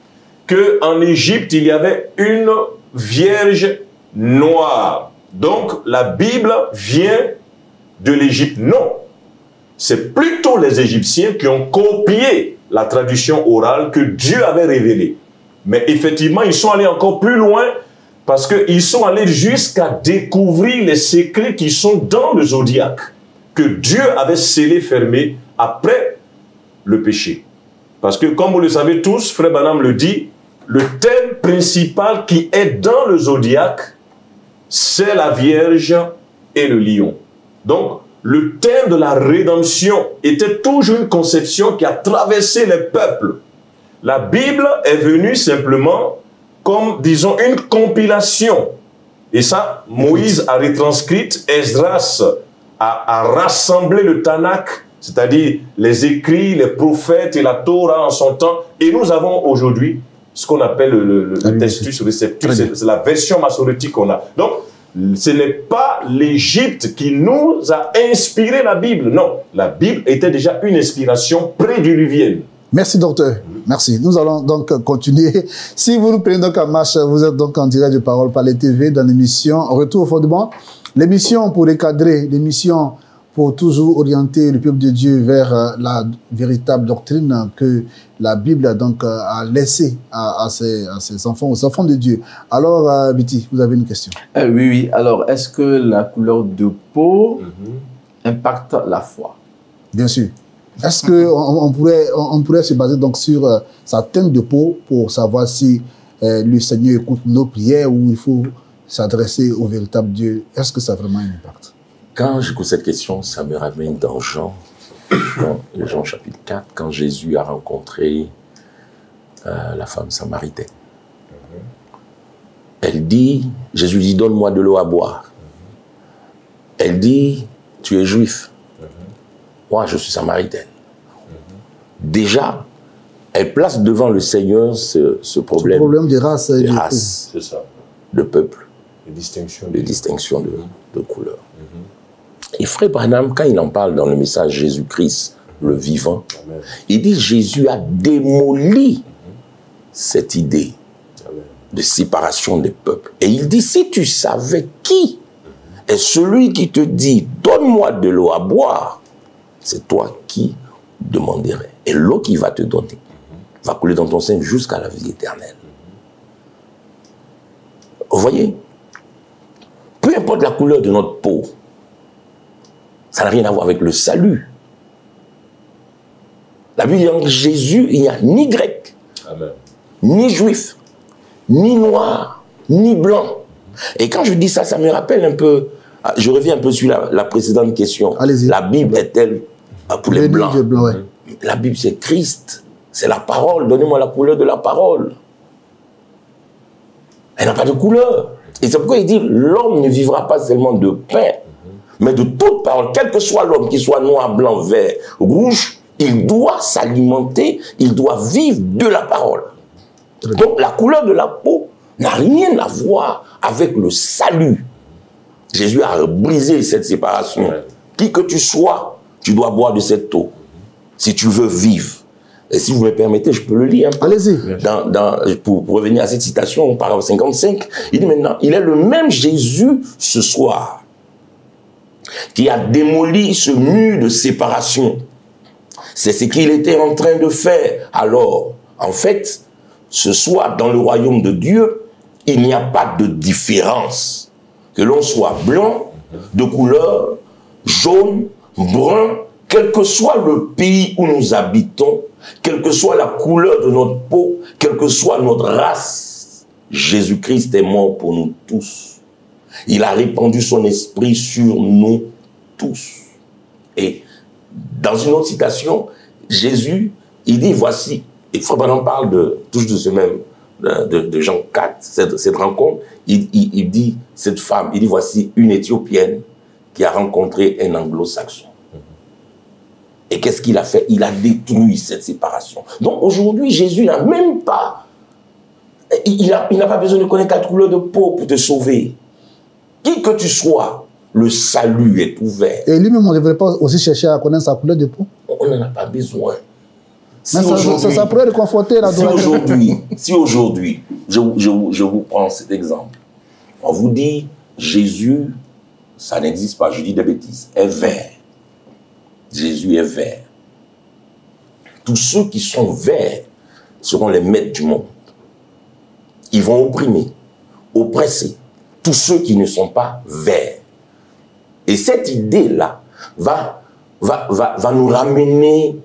qu'en Égypte, il y avait une vierge noire. Donc, la Bible vient de l'Égypte. Non. C'est plutôt les Égyptiens qui ont copié la tradition orale que Dieu avait révélée. Mais effectivement, ils sont allés encore plus loin parce qu'ils sont allés jusqu'à découvrir les secrets qui sont dans le zodiaque, que Dieu avait scellé, fermé après le péché. Parce que, comme vous le savez tous, Frère Branham le dit, le thème principal qui est dans le zodiaque, c'est la Vierge et le lion. Donc, le thème de la rédemption était toujours une conception qui a traversé les peuples. La Bible est venue simplement comme, disons, une compilation. Et ça, Moïse a retranscrit, Esdras a rassemblé le Tanakh, c'est-à-dire les écrits, les prophètes et la Torah en son temps. Et nous avons aujourd'hui ce qu'on appelle le Testus Receptus, c'est la version massorétique qu'on a. Donc, ce n'est pas l'Égypte qui nous a inspiré la Bible. Non, la Bible était déjà une inspiration prédiluvienne. Merci, docteur. Merci. Nous allons donc continuer. Si vous nous prenez donc en marche, vous êtes donc en direct de Parole Palais TV dans l'émission Retour au fondement. L'émission pour recadrer, l'émission pour toujours orienter le peuple de Dieu vers la véritable doctrine que la Bible donc a laissée à ses enfants, aux enfants de Dieu. Alors, Biti, vous avez une question? Oui. Alors, est-ce que la couleur de peau impacte la foi? Bien sûr. Est-ce qu'on pourrait se baser donc sur sa teinte de peau pour savoir si le Seigneur écoute nos prières ou il faut s'adresser au véritable Dieu? Est-ce que ça a vraiment un impact? Quand j'écoute cette question, ça me ramène dans Jean chapitre 4, quand Jésus a rencontré la femme samaritaine. Elle dit, Jésus dit, donne-moi de l'eau à boire. Elle dit, tu es juif. Moi, je suis samaritaine. Déjà, elle place devant le Seigneur ce problème. Ce problème de race. C'est ça. De peuple. De distinction. De distinction de couleur. Et Frère Branham, quand il en parle dans le message Jésus-Christ, le vivant, il dit Jésus a démoli cette idée de séparation des peuples. Et il dit, si tu savais qui est celui qui te dit, donne-moi de l'eau à boire, c'est toi qui demanderais. Et l'eau qu'il va te donner va couler dans ton sein jusqu'à la vie éternelle. Vous voyez, peu importe la couleur de notre peau, ça n'a rien à voir avec le salut. La Bible dit en Jésus, il n'y a ni grec, ni juif, ni noir, ni blanc. Et quand je dis ça, ça me rappelle un peu, je reviens un peu sur la précédente question. La Bible est-elle pour les blancs? La Bible, c'est Christ, c'est la parole. Donnez-moi la couleur de la parole. Elle n'a pas de couleur. Et c'est pourquoi il dit, l'homme ne vivra pas seulement de pain, mais de toute parole, quel que soit l'homme, qu'il soit noir, blanc, vert, rouge, il doit s'alimenter, il doit vivre de la parole. Donc la couleur de la peau n'a rien à voir avec le salut. Jésus a brisé cette séparation. Qui que tu sois, tu dois boire de cette eau, si tu veux vivre. Et si vous me permettez, je peux le lire un peu. Allez-y. Pour revenir à cette citation, paragraphe 55, il dit maintenant, il est le même Jésus ce soir qui a démoli ce mur de séparation. C'est ce qu'il était en train de faire. Alors, en fait, ce soir, dans le royaume de Dieu, il n'y a pas de différence. Que l'on soit blanc, de couleur, jaune, brun, quel que soit le pays où nous habitons, quelle que soit la couleur de notre peau, quelle que soit notre race, Jésus-Christ est mort pour nous tous. Il a répandu son esprit sur nous tous. Et dans une autre citation, Jésus, il dit, voici, et Frère Branham parle toujours de ce même, de Jean 4, cette rencontre, il dit, cette femme, il dit, voici une Éthiopienne qui a rencontré un anglo-saxon. Et qu'est-ce qu'il a fait? Il a détruit cette séparation. Donc aujourd'hui, Jésus n'a même pas, il n'a pas besoin de connaître ta couleur de peau pour te sauver. Qui que tu sois, le salut est ouvert. Et lui-même, on ne devrait pas aussi chercher à connaître sa couleur de peau? On n'en a pas besoin. Si ça pourrait réconforter la douleur. Si aujourd'hui, je vous prends cet exemple, on vous dit, Jésus, ça n'existe pas, je dis des bêtises, est vert. Jésus est vert. Tous ceux qui sont verts seront les maîtres du monde. Ils vont opprimer, oppresser tous ceux qui ne sont pas verts. Et cette idée-là va nous ramener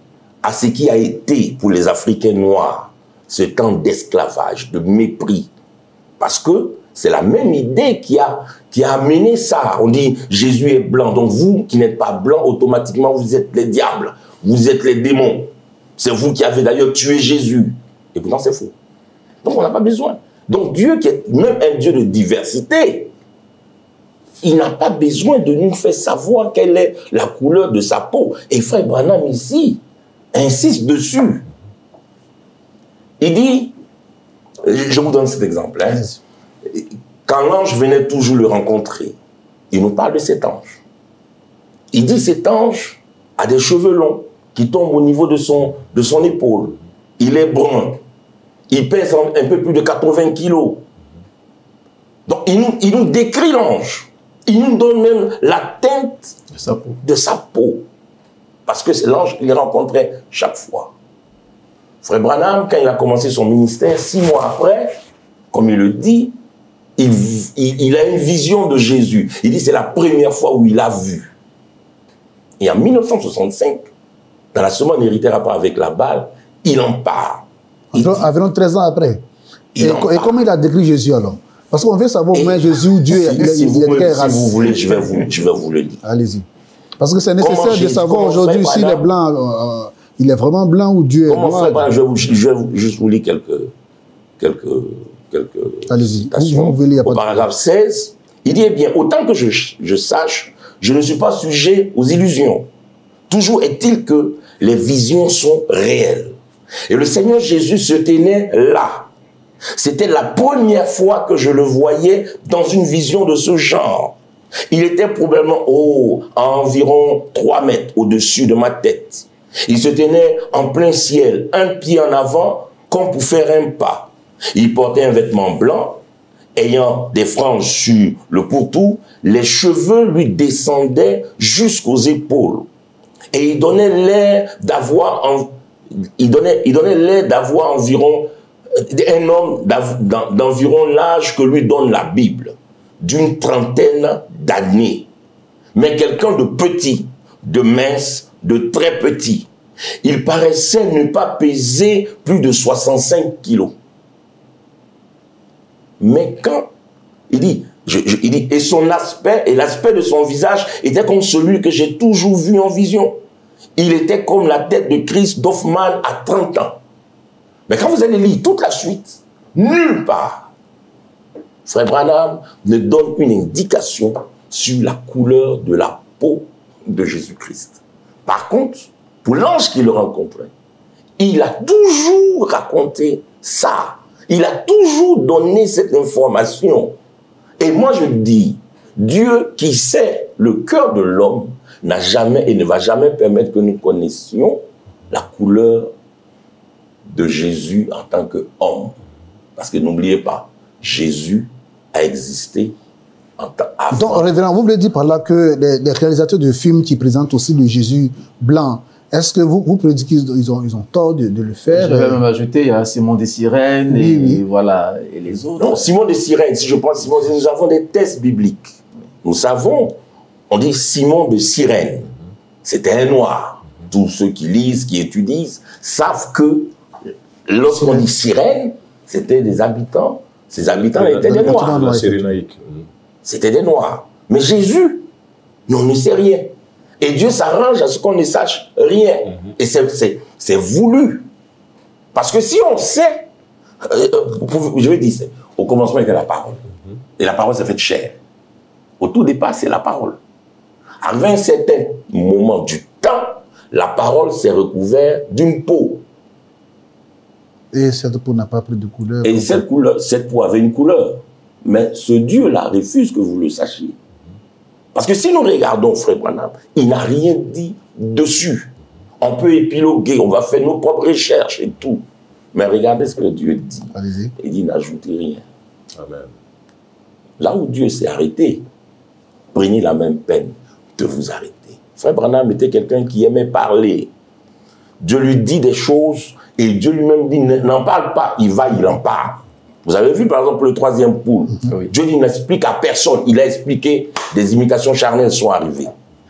à ce qui a été pour les Africains noirs ce temps d'esclavage, de mépris. Parce que c'est la même idée qui a amené ça. On dit Jésus est blanc, donc vous qui n'êtes pas blanc, automatiquement vous êtes les diables, vous êtes les démons. C'est vous qui avez d'ailleurs tué Jésus. Et pourtant c'est faux. Donc on n'a pas besoin. Donc Dieu qui est même un Dieu de diversité, il n'a pas besoin de nous faire savoir quelle est la couleur de sa peau. Et Frère Branham ici insiste dessus. Il dit, je vous donne cet exemple, hein, quand l'ange venait toujours le rencontrer, il nous parle de cet ange. Il dit cet ange a des cheveux longs qui tombent au niveau de son épaule. Il est brun. Il pèse un peu plus de 80 kilos. Donc il nous décrit l'ange. Il nous donne même la teinte de sa peau. Parce que c'est l'ange qu'il rencontrait chaque fois. Frère Branham, quand il a commencé son ministère, 6 mois après, comme il le dit, il a une vision de Jésus. Il dit c'est la première fois où il l'a vu. Et en 1965, dans la semaine héritière rapport avec la balle, il en parle. Environ 13 ans après. Et comment il a décrit Jésus alors? Parce qu'on veut savoir au moins Jésus ou Dieu. Si vous voulez, je vais vous le dire. Allez-y. Parce que c'est nécessaire de savoir aujourd'hui s'il est blanc, il est vraiment blanc ou Dieu est noir. Je vais juste vous lire quelques citations. Au paragraphe 16, il dit, eh bien, autant que je sache, je ne suis pas sujet aux illusions. Toujours est-il que les visions sont réelles. Et le Seigneur Jésus se tenait là. C'était la première fois que je le voyais dans une vision de ce genre. Il était probablement haut, à environ 3 mètres au-dessus de ma tête. Il se tenait en plein ciel, un pied en avant, comme pour faire un pas. Il portait un vêtement blanc, ayant des franges sur le pourtour, les cheveux lui descendaient jusqu'aux épaules. Et il donnait l'air d'avoir environ un homme d'environ l'âge que lui donne la Bible, d'une trentaine d'années. Mais quelqu'un de petit, de mince, de très petit. Il paraissait ne pas peser plus de 65 kilos. Mais quand, il dit, et son aspect, et l'aspect de son visage était comme celui que j'ai toujours vu en vision. Il était comme la tête de Christ d'Hoffmann à 30 ans. Mais quand vous allez lire toute la suite, nulle part, Frère Branham ne donne une indication sur la couleur de la peau de Jésus-Christ. Par contre, pour l'ange qui le rencontrait, il a toujours raconté ça. Il a toujours donné cette information. Et moi je dis, Dieu qui sait le cœur de l'homme n'a jamais et ne va jamais permettre que nous connaissions la couleur de Jésus en tant qu'homme. Parce que n'oubliez pas, Jésus a existé en tant qu'avant. Donc, révérend, vous voulez dire par là que les réalisateurs de films qui présentent aussi le Jésus blanc, est-ce que vous pouvez dire qu'ils ont tort de le faire? Je vais même ajouter, il y a Simon des Sirènes et voilà, et les autres. Non, Simon des Sirènes, si je prends Simon, nous avons des textes bibliques. Nous savons, on dit Simon de Cyrène. C'était un noir. Tous ceux qui lisent, qui étudient, savent que lorsqu'on dit Cyrène, c'était des habitants. Ces habitants étaient des noirs. C'était des noirs. Mais Jésus, on ne sait rien. Et Dieu s'arrange à ce qu'on ne sache rien. Et c'est voulu. Parce que si on sait, je vais dire, au commencement était la parole. Et la parole s'est faite chair. Au tout départ, c'est la parole. Arrivé un certain moment du temps, la parole s'est recouverte d'une peau. Et cette peau n'a pas pris de couleur. Et cette peau avait une couleur. Mais ce Dieu-là refuse que vous le sachiez. Parce que si nous regardons Frère Branham, il n'a rien dit dessus. On peut épiloguer, on va faire nos propres recherches et tout. Mais regardez ce que Dieu dit. Il dit n'ajoutez rien. Amen. Là où Dieu s'est arrêté, prenez la même peine de vous arrêter. Frère Branham était quelqu'un qui aimait parler. Dieu lui dit des choses et Dieu lui-même dit n'en parle pas. Il va, il en parle. Vous avez vu par exemple le 3e poule. Oui. Dieu dit n'explique à personne. Il a expliqué, des imitations charnelles sont arrivées.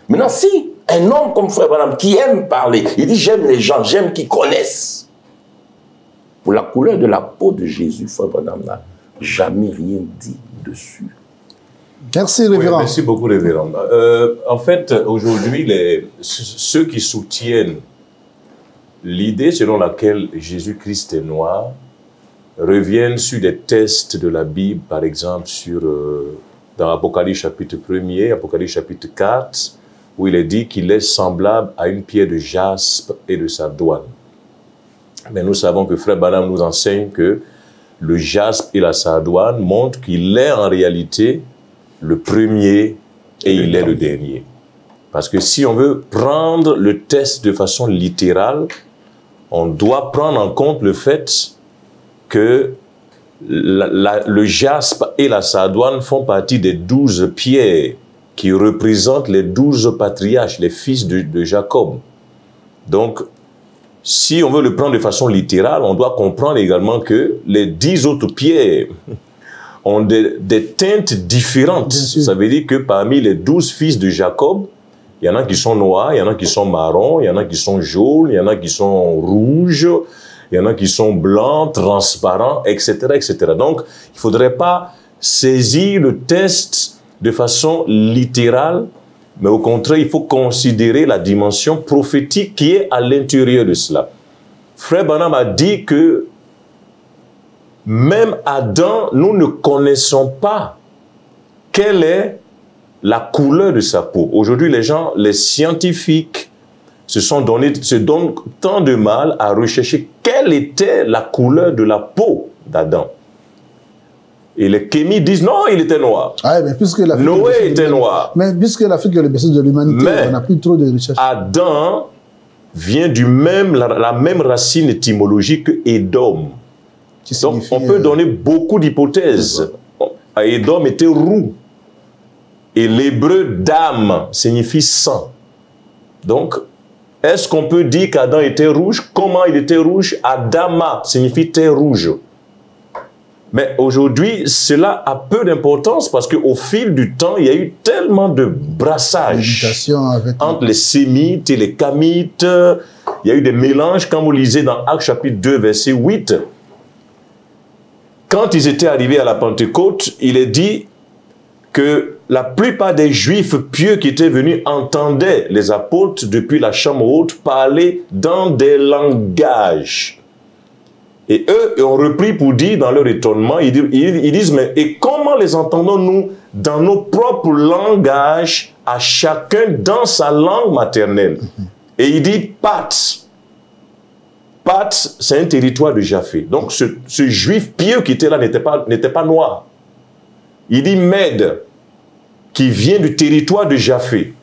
Maintenant, si un homme comme Frère Branham qui aime parler, il dit j'aime les gens, j'aime qu'ils connaissent. Pour la couleur de la peau de Jésus, Frère Branham n'a jamais rien dit dessus. Merci, révérend. Oui, merci beaucoup, révérend. En fait, aujourd'hui, ceux qui soutiennent l'idée selon laquelle Jésus-Christ est noir reviennent sur des textes de la Bible, par exemple, dans Apocalypse chapitre 1er, Apocalypse chapitre 4, où il est dit qu'il est semblable à une pierre de jaspe et de sardoine. Mais nous savons que Frère Branham nous enseigne que le jaspe et la sardoine montrent qu'il est en réalité le premier et il est le dernier. Parce que si on veut prendre le texte de façon littérale, on doit prendre en compte le fait que le jaspe et la sardoine font partie des 12 pierres qui représente les 12 patriarches, les fils de Jacob. Donc, si on veut le prendre de façon littérale, on doit comprendre également que les 10 autres pierres ont des teintes différentes. Ça veut dire que parmi les 12 fils de Jacob, il y en a qui sont noirs, il y en a qui sont marrons, il y en a qui sont jaunes, il y en a qui sont rouges, il y en a qui sont blancs, transparents, etc., etc. Donc, il ne faudrait pas saisir le texte de façon littérale, mais au contraire, il faut considérer la dimension prophétique qui est à l'intérieur de cela. Frère Branham a dit que même Adam, nous ne connaissons pas quelle est la couleur de sa peau. Aujourd'hui, les gens, les scientifiques, se donnent tant de mal à rechercher quelle était la couleur de la peau d'Adam. Et les kémis disent non, il était noir. Ah, mais puisque Noé était noir. Mais puisque l'Afrique est le berceau de l'humanité, on n'a plus trop de recherches. Adam vient la même racine étymologique que Édom. Donc, on peut donner beaucoup d'hypothèses. Édom était roux. Et l'hébreu dam signifie sang. Donc, est-ce qu'on peut dire qu'Adam était rouge? Comment il était rouge? Adama signifie terre rouge. Mais aujourd'hui, cela a peu d'importance parce qu'au fil du temps, il y a eu tellement de brassages entre les Sémites et les Camites. Il y a eu des mélanges. Quand vous lisez dans Actes chapitre 2, verset 8, quand ils étaient arrivés à la Pentecôte, il est dit que la plupart des Juifs pieux qui étaient venus entendaient les apôtres depuis la chambre haute parler dans des langages. Et eux ont repris pour dire dans leur étonnement, ils disent, mais et comment les entendons-nous dans nos propres langages, à chacun dans sa langue maternelle? Et il dit Path. Path, c'est un territoire de Japhé. Donc ce juif pieux qui était là n'était pas noir. Il dit Mède, qui vient du territoire de Japhé.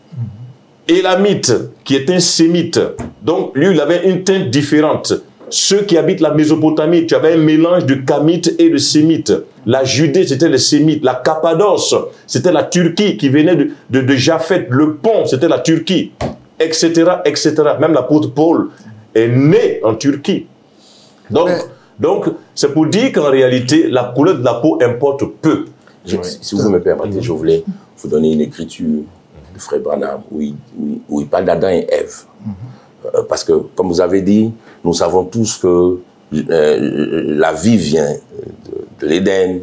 Élamite, qui est un sémite. Donc lui, il avait une teinte différente. Ceux qui habitent la Mésopotamie, tu avais un mélange de Kamites et de Sémites. La Judée, c'était les Sémites. La Cappadoce, c'était la Turquie qui venait de Japheth. Le Pont, c'était la Turquie, etc., etc. Même l'apôtre Paul est né en Turquie. Donc c'est pour dire qu'en réalité, la couleur de la peau importe peu. Si vous me permettez, je voulais vous donner une écriture de Frère Branham où il parle d'Adam et Ève. Parce que, comme vous avez dit, nous savons tous que la vie vient de l'Éden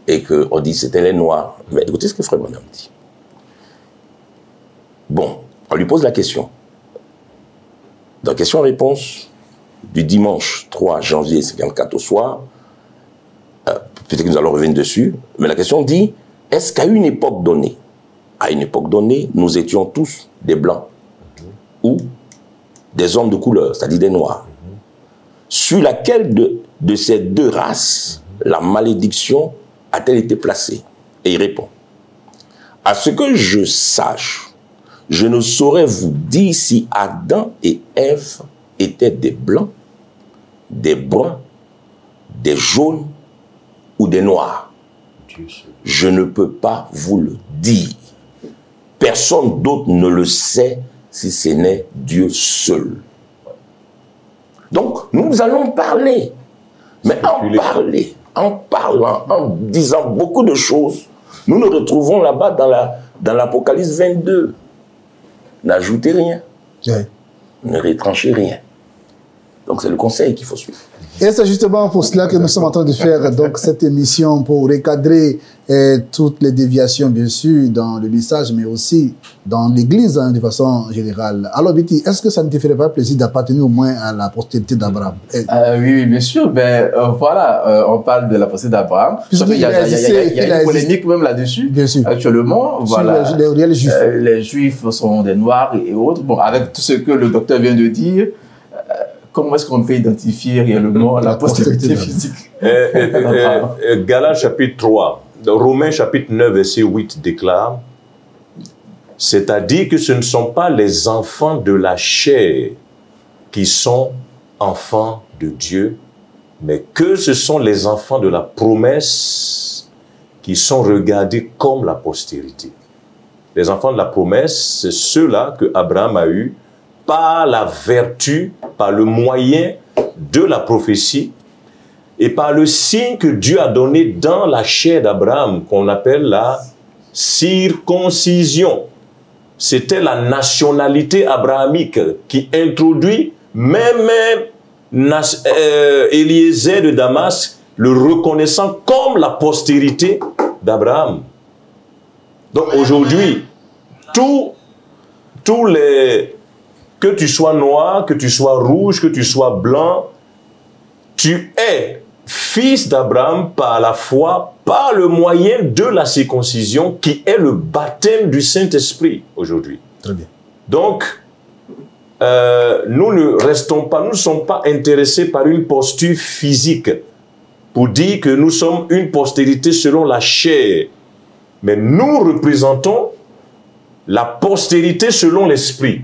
et qu'on dit que c'était les Noirs. Mais écoutez ce que Frère Branham dit. Bon, on lui pose la question. Dans question-réponse du dimanche 3 janvier 54 au soir, peut-être que nous allons revenir dessus, mais la question dit, est-ce qu'à une époque donnée, nous étions tous des Blancs ou des hommes de couleur, c'est-à-dire des Noirs, sur laquelle de ces deux races la malédiction a-t-elle été placée? Et il répond, à ce que je sache, je ne saurais vous dire si Adam et Ève étaient des Blancs, des Bruns, des Jaunes ou des Noirs. Je ne peux pas vous le dire. Personne d'autre ne le sait si ce n'est Dieu seul. Donc, nous allons parler. Mais en parlant, en disant beaucoup de choses, nous nous retrouvons là-bas dans l'Apocalypse 22. N'ajoutez rien. Ne retrenchez rien. Donc, c'est le conseil qu'il faut suivre. Et c'est justement pour cela que nous sommes en train de faire donc, cette émission pour recadrer toutes les déviations, bien sûr, dans le message, mais aussi dans l'Église, de façon générale. Alors, Betty, est-ce que ça ne te ferait pas plaisir d'appartenir au moins à la postérité d'Abraham? Oui, bien sûr. Ben, voilà, on parle de la postérité d'Abraham. Il y a une polémique même là-dessus. Bien sûr. Actuellement, voilà. Les Juifs sont des Noirs et autres. Bon, avec tout ce que le docteur vient de dire, comment est-ce qu'on peut identifier réellement la postérité physique? Galates chapitre 3, Romains chapitre 9, verset 8 déclare, c'est-à-dire que ce ne sont pas les enfants de la chair qui sont enfants de Dieu, mais que ce sont les enfants de la promesse qui sont regardés comme la postérité. Les enfants de la promesse, c'est ceux-là que Abraham a eu par la vertu, par le moyen de la prophétie et par le signe que Dieu a donné dans la chair d'Abraham, qu'on appelle la circoncision. C'était la nationalité abrahamique qui introduit même Eliezer de Damas, le reconnaissant comme la postérité d'Abraham. Donc aujourd'hui, tous les... Que tu sois noir, que tu sois rouge, que tu sois blanc, tu es fils d'Abraham par la foi, par le moyen de la circoncision qui est le baptême du Saint-Esprit aujourd'hui. Très bien. Donc, nous ne restons pas, nous ne sommes pas intéressés par une posture physique pour dire que nous sommes une postérité selon la chair. Mais nous représentons la postérité selon l'esprit.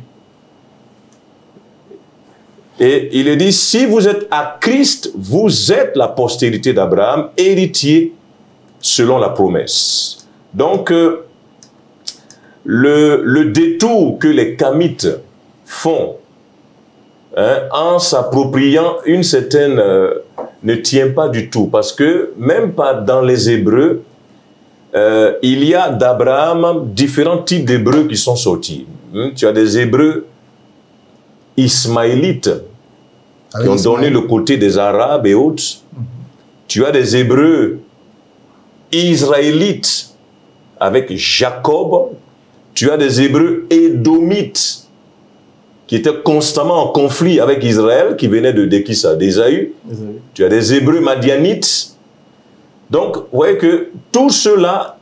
Et il est dit, si vous êtes à Christ, vous êtes la postérité d'Abraham, héritier selon la promesse. Donc, le détour que les Kamites font, en s'appropriant une certaine... ne tient pas du tout. Parce que, même pas dans les Hébreux, il y a d'Abraham différents types d'Hébreux qui sont sortis. Tu as des Hébreux ismaélites qui ont donné le côté des Arabes et autres. Tu as des Hébreux israélites avec Jacob. Tu as des Hébreux édomites qui étaient constamment en conflit avec Israël, qui venaient d'Ésaü. Tu as des Hébreux madianites. Donc, vous voyez que tous ceux-là,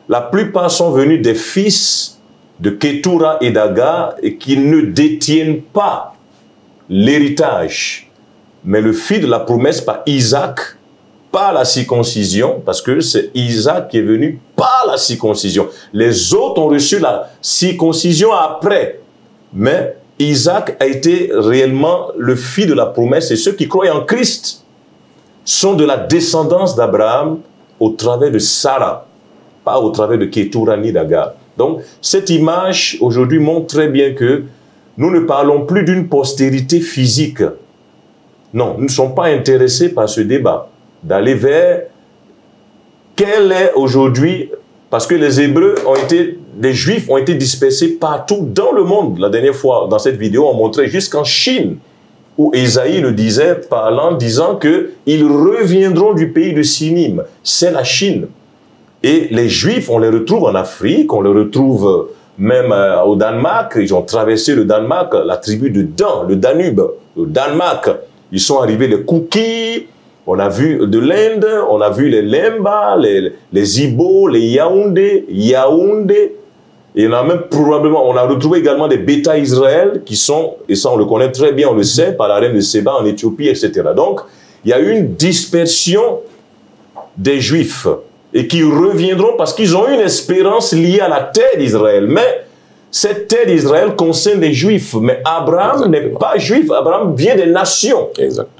la plupart sont venus des fils de Ketura et d'Agar et qui ne détiennent pas l'héritage, mais le fils de la promesse par Isaac, par la circoncision, parce que c'est Isaac qui est venu par la circoncision. Les autres ont reçu la circoncision après, mais Isaac a été réellement le fils de la promesse et ceux qui croient en Christ sont de la descendance d'Abraham au travers de Sarah, pas au travers de Ketura ni d'Agar. Donc, cette image, aujourd'hui, montre très bien que nous ne parlons plus d'une postérité physique. Non, nous ne sommes pas intéressés par ce débat, d'aller vers quel est aujourd'hui, parce que les Hébreux ont été, les Juifs ont été dispersés partout dans le monde. La dernière fois, dans cette vidéo, on montrait jusqu'en Chine, où Ésaïe le disait, disant qu'ils reviendront du pays de Sinim. C'est la Chine. Et les Juifs, on les retrouve en Afrique, on les retrouve même au Danemark. Ils ont traversé le Danemark, la tribu de Dan, le Danube, le Danemark. Ils sont arrivés les Kuki, on a vu de l'Inde, on a vu les Lemba, les Ibo, les Yaoundé. Et on a même probablement, on a retrouvé également des Bêta Israël qui sont, et ça on le connaît très bien, on le sait, par la reine de Séba en Éthiopie, etc. Donc, il y a eu une dispersion des Juifs et qui reviendront parce qu'ils ont une espérance liée à la terre d'Israël. Mais cette terre d'Israël concerne les Juifs. Mais Abraham n'est pas juif. Abraham vient des nations,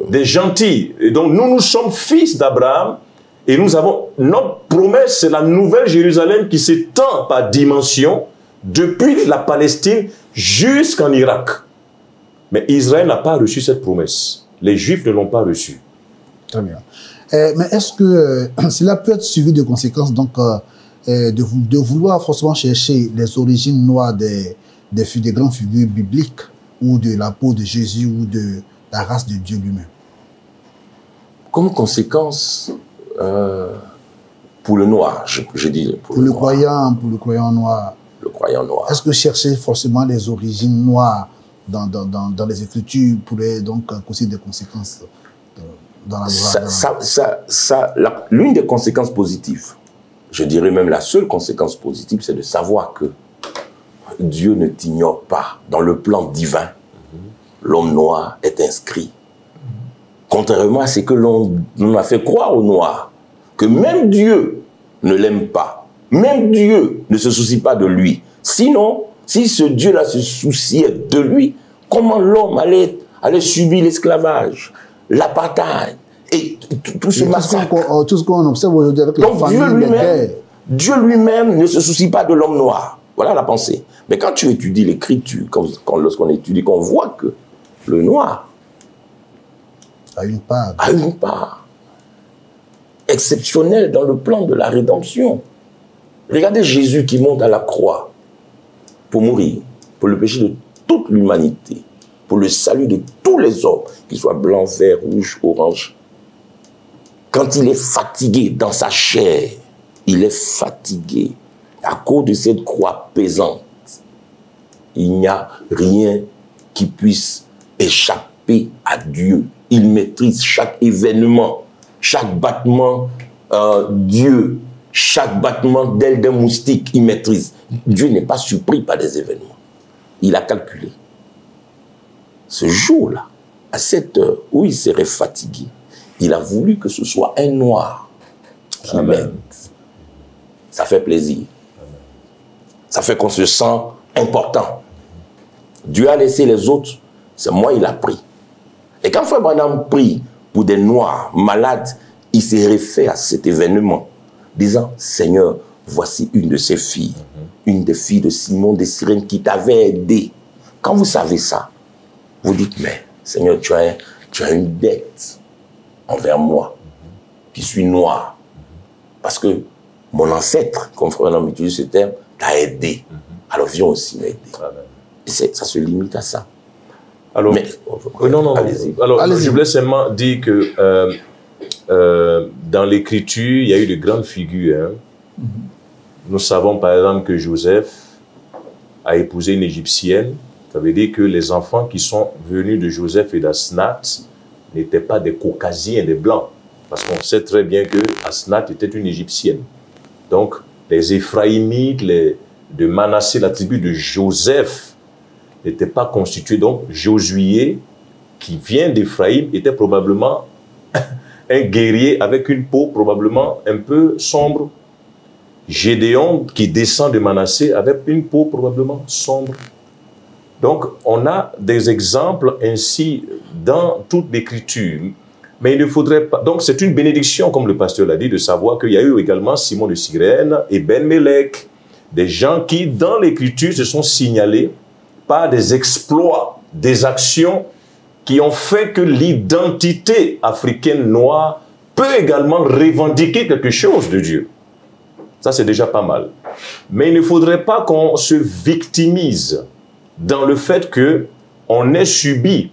des gentils. Et donc nous, nous sommes fils d'Abraham et nous avons notre promesse, c'est la nouvelle Jérusalem qui s'étend par dimension depuis la Palestine jusqu'en Irak. Mais Israël n'a pas reçu cette promesse. Les Juifs ne l'ont pas reçue. Très bien. Mais est-ce que cela peut être suivi de conséquences donc, de vouloir forcément chercher les origines noires des grandes figures bibliques ou de la peau de Jésus ou de la race de Dieu lui-même? Comme conséquence, pour le noir, je dis. Pour le croyant noir. Le croyant noir. Est-ce que chercher forcément les origines noires dans les Écritures pourrait donc causer des conséquences dans la l'une des conséquences positives, je dirais même la seule conséquence positive, c'est de savoir que Dieu ne t'ignore pas. Dans le plan divin, l'homme noir est inscrit. Contrairement à ce que l'on a fait croire aux noirs, que même Dieu ne l'aime pas. Même Dieu ne se soucie pas de lui. Sinon, si ce Dieu-là se souciait de lui, comment l'homme allait subir l'esclavage, l'apartheid et tout ce massacre. Tout ce qu'on observe aujourd'hui avec la famille, les guerres. Dieu lui-même ne se soucie pas de l'homme noir. Voilà la pensée. Mais quand tu étudies l'écriture, lorsqu'on étudie, qu'on voit que le noir a une part exceptionnelle dans le plan de la rédemption. Regardez Jésus qui monte à la croix pour mourir, pour le péché de toute l'humanité, pour le salut de tous les hommes, qu'ils soient blancs, verts, rouges, oranges. Quand il est fatigué dans sa chair, il est fatigué à cause de cette croix pesante. Il n'y a rien qui puisse échapper à Dieu. Il maîtrise chaque événement, chaque battement Dieu, chaque battement d'aile d'un moustique, il maîtrise. Dieu n'est pas surpris par des événements. Il a calculé. Ce jour-là, à cette heure où il serait fatigué, il a voulu que ce soit un noir qui m'aide. Ça fait plaisir. Ça fait qu'on se sent important. Dieu a laissé les autres, c'est moi il a pris. Et quand Frère Branham prie pour des noirs malades, il s'est référé à cet événement, disant, Seigneur, voici une de ces filles, une des filles de Simon de Cyrène qui t'avait aidé. Quand vous savez ça, vous dites, mais Seigneur, tu as une dette envers moi, qui suis noir. Parce que mon ancêtre, comme Frère Branham utilise ce terme, t'a aidé. Alors viens aussi m'aider. Et ça se limite à ça. Alors, mais, non. Alors, allez-y. je voulais seulement dire que dans l'écriture, il y a eu de grandes figures. Hein. Nous savons par exemple que Joseph a épousé une Égyptienne. Ça veut dire que les enfants qui sont venus de Joseph et d'Asnath n'étaient pas des Caucasiens, des Blancs. Parce qu'on sait très bien que Asnath était une Égyptienne. Donc, les Éphraïmites, de Manassé, la tribu de Joseph, n'était pas constitué. Donc, Josué, qui vient d'Éphraïm, était probablement un guerrier avec une peau probablement un peu sombre. Gédéon, qui descend de Manassé, avec une peau probablement sombre. Donc, on a des exemples ainsi dans toute l'Écriture. Mais il ne faudrait pas... Donc, c'est une bénédiction, comme le pasteur l'a dit, de savoir qu'il y a eu également Simon de Cyrène et Ben Mélec, des gens qui, dans l'Écriture, se sont signalés par des exploits, des actions qui ont fait que l'identité africaine noire peut également revendiquer quelque chose de Dieu. Ça, c'est déjà pas mal. Mais il ne faudrait pas qu'on se victimise dans le fait qu'on ait subi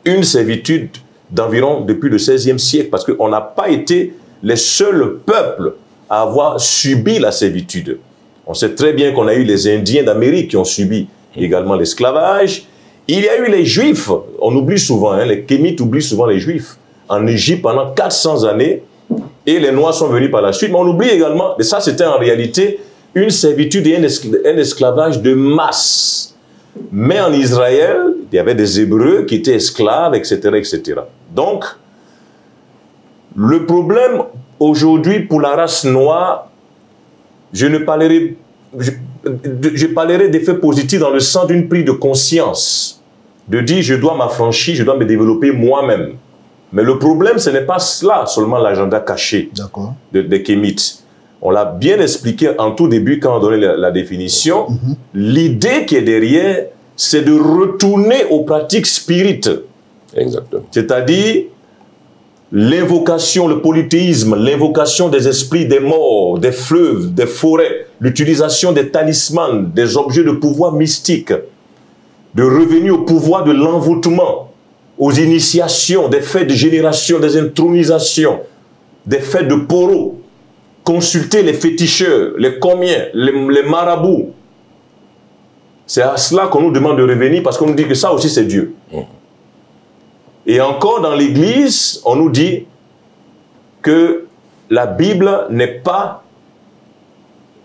une servitude d'environ depuis le XVIe siècle, parce qu'on n'a pas été les seuls peuples à avoir subi la servitude. On sait très bien qu'on a eu les Indiens d'Amérique qui ont subi également l'esclavage. Il y a eu les Juifs, on oublie souvent, hein, les Kémites oublient souvent les Juifs, en Égypte pendant 400 années, et les Noirs sont venus par la suite, mais on oublie également, et ça c'était en réalité une servitude et un esclavage de masse. Mais en Israël, il y avait des Hébreux qui étaient esclaves, etc., etc. Donc, le problème aujourd'hui pour la race noire, je parlerai d'effets positifs dans le sens d'une prise de conscience, de dire je dois m'affranchir, je dois me développer moi-même. Mais le problème, ce n'est pas cela seulement l'agenda caché des Kémites. On l'a bien expliqué en tout début quand on donnait la définition. L'idée qui est derrière, c'est de retourner aux pratiques spirites. Exactement. C'est-à-dire l'invocation, le polythéisme, l'invocation des esprits des morts, des fleuves, des forêts, l'utilisation des talismans, des objets de pouvoir mystique, de revenir au pouvoir de l'envoûtement, aux initiations, des fêtes de génération, des intronisations, des fêtes de poro. Consulter les féticheurs, les comiens, les marabouts. C'est à cela qu'on nous demande de revenir parce qu'on nous dit que ça aussi c'est Dieu. Et encore dans l'Église, on nous dit que la Bible n'est pas...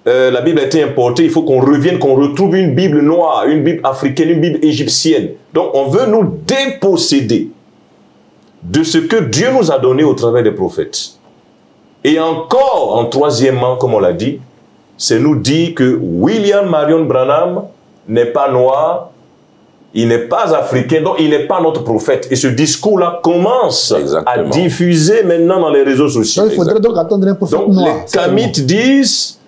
la Bible a été importée, il faut qu'on revienne, qu'on retrouve une Bible noire, une Bible africaine, une Bible égyptienne. Donc on veut nous déposséder de ce que Dieu nous a donné au travers des prophètes. Et encore, en troisièmement, comme on l'a dit, c'est nous dire que William Marion Branham n'est pas noir, il n'est pas africain, donc il n'est pas notre prophète. Et ce discours-là commence à diffuser maintenant dans les réseaux sociaux. Donc il faudrait donc attendre un prophète noir. Les Kamites disent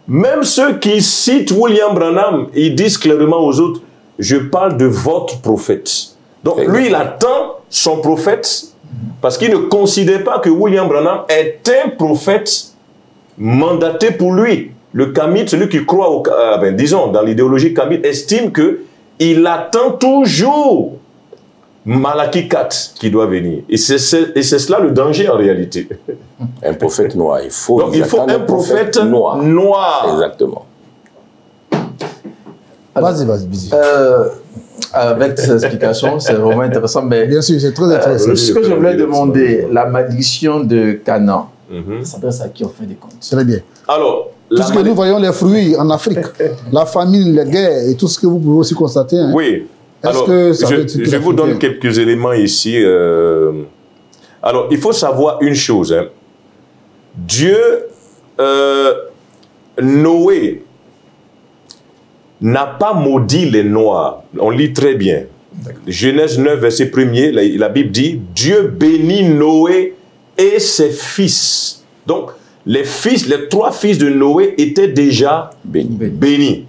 Même ceux qui citent William Branham, ils disent clairement aux autres, je parle de votre prophète. Donc lui, il attend son prophète parce qu'il ne considère pas que William Branham est un prophète mandaté pour lui. Le kamite, celui qui croit au, disons, dans l'idéologie kamite, estime qu'il attend toujours Malachie 4 qui doit venir. Et c'est cela le danger en réalité. Un prophète noir. Il faut un prophète noir. Exactement. Vas-y, Bizi. Avec ces explications, c'est vraiment intéressant. Mais bien sûr, c'est très intéressant. Ce que je voulais demander, la malédiction de Canaan, ça s'adresse à qui en fin de compte? Très bien. Alors, tout ce que nous voyons, les fruits en Afrique, la famine, les guerres et tout ce que vous pouvez aussi constater. Hein. Oui. Alors, je vous donne quelques éléments ici. Alors, il faut savoir une chose. Hein. Dieu, Noé, n'a pas maudit les Noirs. On lit très bien. Genèse 9, verset 1er, la Bible dit, Dieu bénit Noé et ses fils. Donc, les 3 fils de Noé étaient déjà bénis.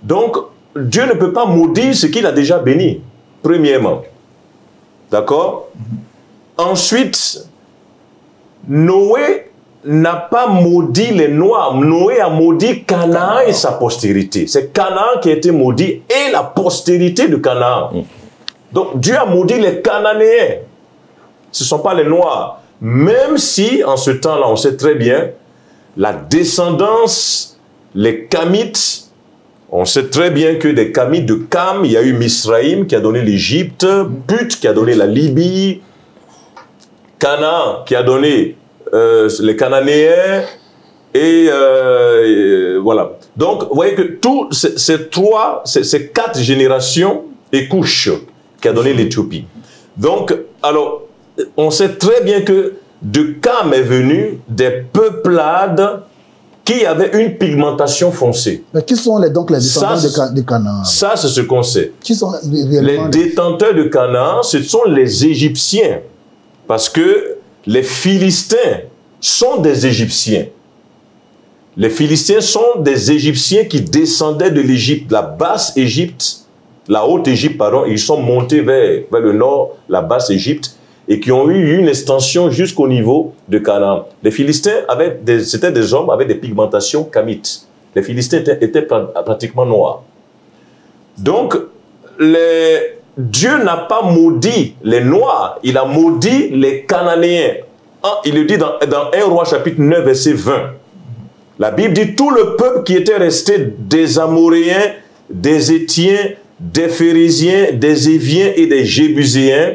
Donc, Dieu ne peut pas maudire ce qu'il a déjà béni, premièrement. D'accord? Ensuite, Noé n'a pas maudit les Noirs. Noé a maudit Canaan et sa postérité. C'est Canaan qui a été maudit et la postérité de Canaan. Donc, Dieu a maudit les Cananéens. Ce ne sont pas les Noirs. Même si, en ce temps-là, on sait très bien, la descendance, les Kamites, on sait très bien que des Kamites de Kam, il y a eu Misraïm qui a donné l'Égypte, Put qui a donné la Libye, Canaan qui a donné les Cananéens, et voilà. Donc, vous voyez que tous ces 4 générations et couches qui a donné l'Éthiopie. Donc, alors, on sait très bien que de Kam est venu des peuplades qui avaient une pigmentation foncée. Mais qui sont donc les descendants de Canaan? Ça, c'est ce qu'on sait. Qui sont les détenteurs de Canaan, ce sont les Égyptiens. Parce que les Philistins sont des Égyptiens. Les Philistins sont des Égyptiens qui descendaient de l'Égypte, la basse Égypte, la haute Égypte, pardon, ils sont montés vers le nord, la basse Égypte, et qui ont eu une extension jusqu'au niveau de Canaan. Les Philistins, c'était des hommes avec des pigmentations kamites. Les Philistins étaient pratiquement noirs. Donc, Dieu n'a pas maudit les Noirs, il a maudit les Cananéens. Il le dit dans 1 Roi chapitre 9, verset 20. La Bible dit, tout le peuple qui était resté des Amoréens, des Héthiens, des Phérésiens, des Éviens et des Jébuséens,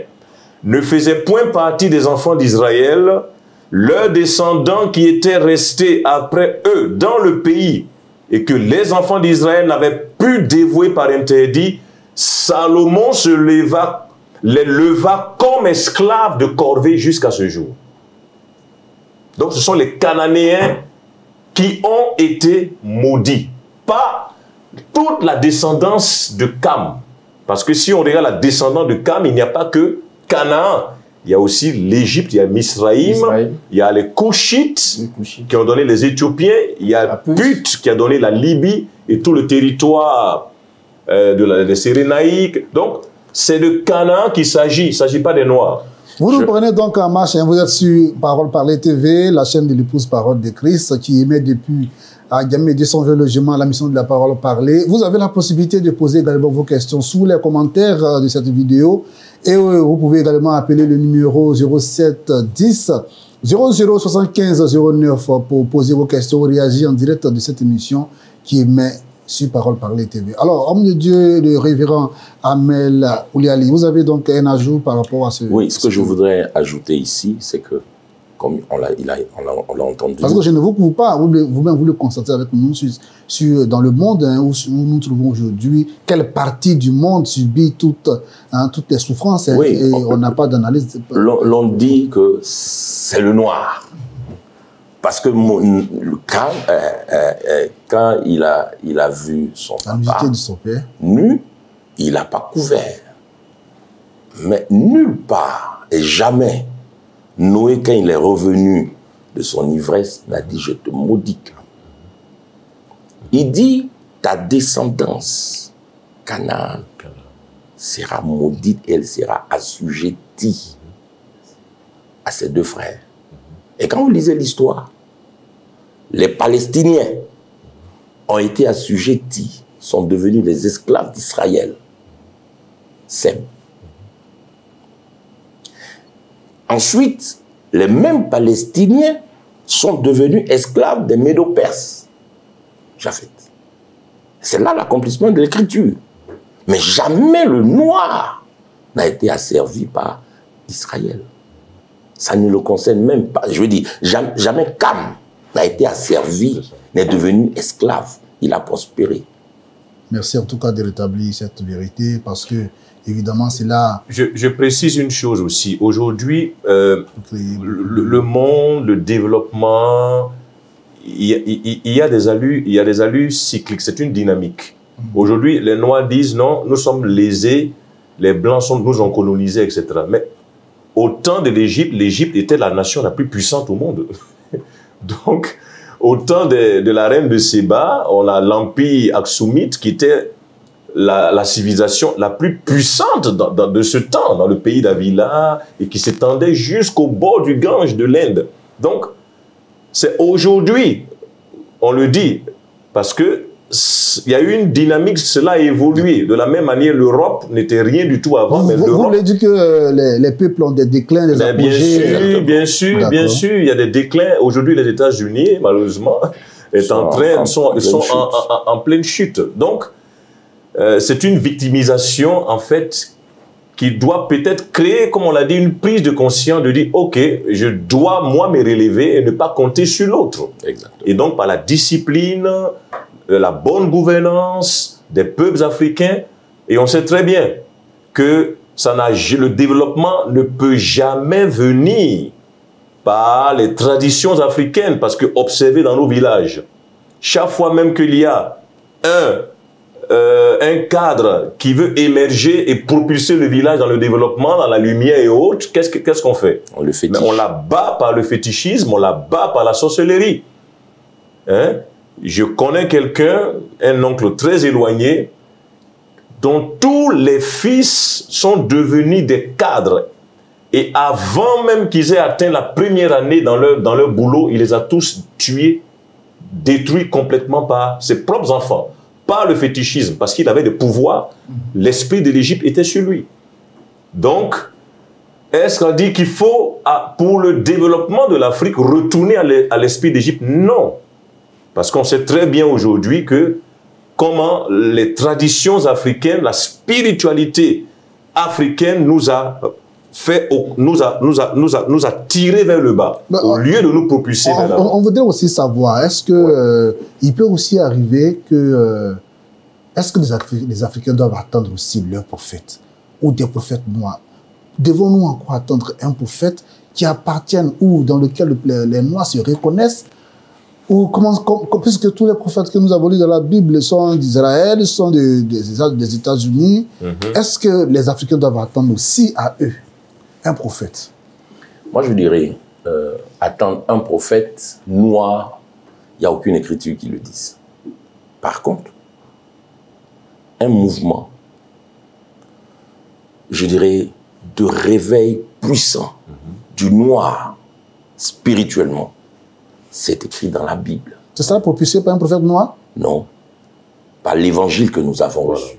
ne faisait point partie des enfants d'Israël, leurs descendants qui étaient restés après eux dans le pays, et que les enfants d'Israël n'avaient pu dévouer par interdit, Salomon les leva comme esclaves de corvée jusqu'à ce jour. Donc ce sont les Cananéens qui ont été maudits, pas toute la descendance de Kam. Parce que si on regarde la descendance de Kam, il n'y a pas que Canaan, il y a aussi l'Égypte, il y a Misraïm, il y a les Couchites qui ont donné les Éthiopiens, il y a Put qui a donné la Libye et tout le territoire des Cyrénaïques. Donc, c'est de Canaan qu'il s'agit, il ne s'agit pas des Noirs. Vous nous prenez donc en marche, hein, vous êtes sur Parole Parler TV, la chaîne de l'épouse Parole de Christ, qui émet depuis à Djamé 200 logements la mission de la Parole Parler. Vous avez la possibilité de poser également vos questions sous les commentaires de cette vidéo. Et vous pouvez également appeler le numéro 07 10 0075 09 pour poser vos questions ou réagir en direct de cette émission qui émet sur Parole Parler TV. Alors, homme de Dieu, le révérend Amel Ouliali, vous avez donc un ajout par rapport à ce... Oui, ce que je voudrais ajouter ici, c'est que, comme on l'a entendu... Parce que je ne vous couvre pas, vous-même vous le constatez avec nous dans le monde hein, où nous trouvons aujourd'hui, quelle partie du monde subit toutes les souffrances hein, oui, et on n'a pas d'analyse. L'on dit que c'est le noir. Parce que quand il a vu son papa nu, il n'a pas couvert. Mais nulle part et jamais, Noé, quand il est revenu de son ivresse, n'a dit « je te maudis ». Il dit, ta descendance, Canaan, sera maudite et elle sera assujettie à ses deux frères. Et quand vous lisez l'histoire, les Palestiniens ont été assujettis, sont devenus les esclaves d'Israël. Sem. Ensuite, les mêmes Palestiniens sont devenus esclaves des Médo-Perses. Japhet. C'est là l'accomplissement de l'écriture. Mais jamais le noir n'a été asservi par Israël. Ça ne le concerne même pas. Je veux dire, jamais Cam n'a été asservi, n'est devenu esclave. Il a prospéré. Merci en tout cas de rétablir cette vérité parce que, évidemment, c'est là... Je précise une chose aussi. Aujourd'hui, le monde, le développement, il y a des allures cycliques. C'est une dynamique. Aujourd'hui, les Noirs disent non, nous sommes lésés, les Blancs nous ont colonisés, etc. Mais au temps de l'Égypte, l'Égypte était la nation la plus puissante au monde. Donc, au temps de la reine de Séba, on a l'empire aksoumite qui était la civilisation la plus puissante de ce temps, dans le pays d'Avila, et qui s'étendait jusqu'au bord du Gange de l'Inde. Donc, c'est aujourd'hui, on le dit, parce que il y a eu une dynamique, cela a évolué. De la même manière, l'Europe n'était rien du tout avant. Vous voulez dire que les peuples ont des déclins, des apogées? Bien sûr, il y a des déclins. Aujourd'hui, les États-Unis, malheureusement, sont en pleine chute. Donc, c'est une victimisation, en fait, qui doit peut-être créer, comme on l'a dit, une prise de conscience de dire, OK, je dois, moi, me relever et ne pas compter sur l'autre. Et donc, par la discipline, la bonne gouvernance des peuples africains, et on sait très bien que le développement ne peut jamais venir par les traditions africaines, parce que observez dans nos villages, chaque fois même qu'il y a un cadre qui veut émerger et propulser le village dans le développement, dans la lumière et autres, qu'est-ce qu'on fait? On le fétiche. On la bat par le fétichisme, on la bat par la sorcellerie. Hein? Je connais quelqu'un, un oncle très éloigné, dont tous les fils sont devenus des cadres. Et avant même qu'ils aient atteint la première année dans leur boulot, il les a tous tués, détruits complètement par ses propres enfants. Par le fétichisme, parce qu'il avait des pouvoirs, l'esprit de l'Égypte était sur lui. Donc, est-ce qu'on dit qu'il faut, pour le développement de l'Afrique, retourner à l'esprit d'Égypte? Non. Parce qu'on sait très bien aujourd'hui que comment les traditions africaines, la spiritualité africaine nous a tiré vers le bas, au lieu de nous propulser vers l'avant. On voudrait aussi savoir, est-ce que il peut aussi arriver que est-ce que les Africains doivent attendre aussi leur prophète ou des prophètes noirs? Devons-nous encore attendre un prophète qui appartienne ou dans lequel les Noirs se reconnaissent? Ou puisque tous les prophètes que nous avons lus dans la Bible sont d'Israël, sont des États-Unis, est-ce que les Africains doivent attendre aussi à eux un prophète? Moi, je dirais, attendre un prophète noir, il n'y a aucune écriture qui le dise. Par contre, un mouvement, je dirais, de réveil puissant du noir spirituellement, c'est écrit dans la Bible. C'est ça propulsé par un prophète noir? Non. Par l'évangile que nous avons reçu.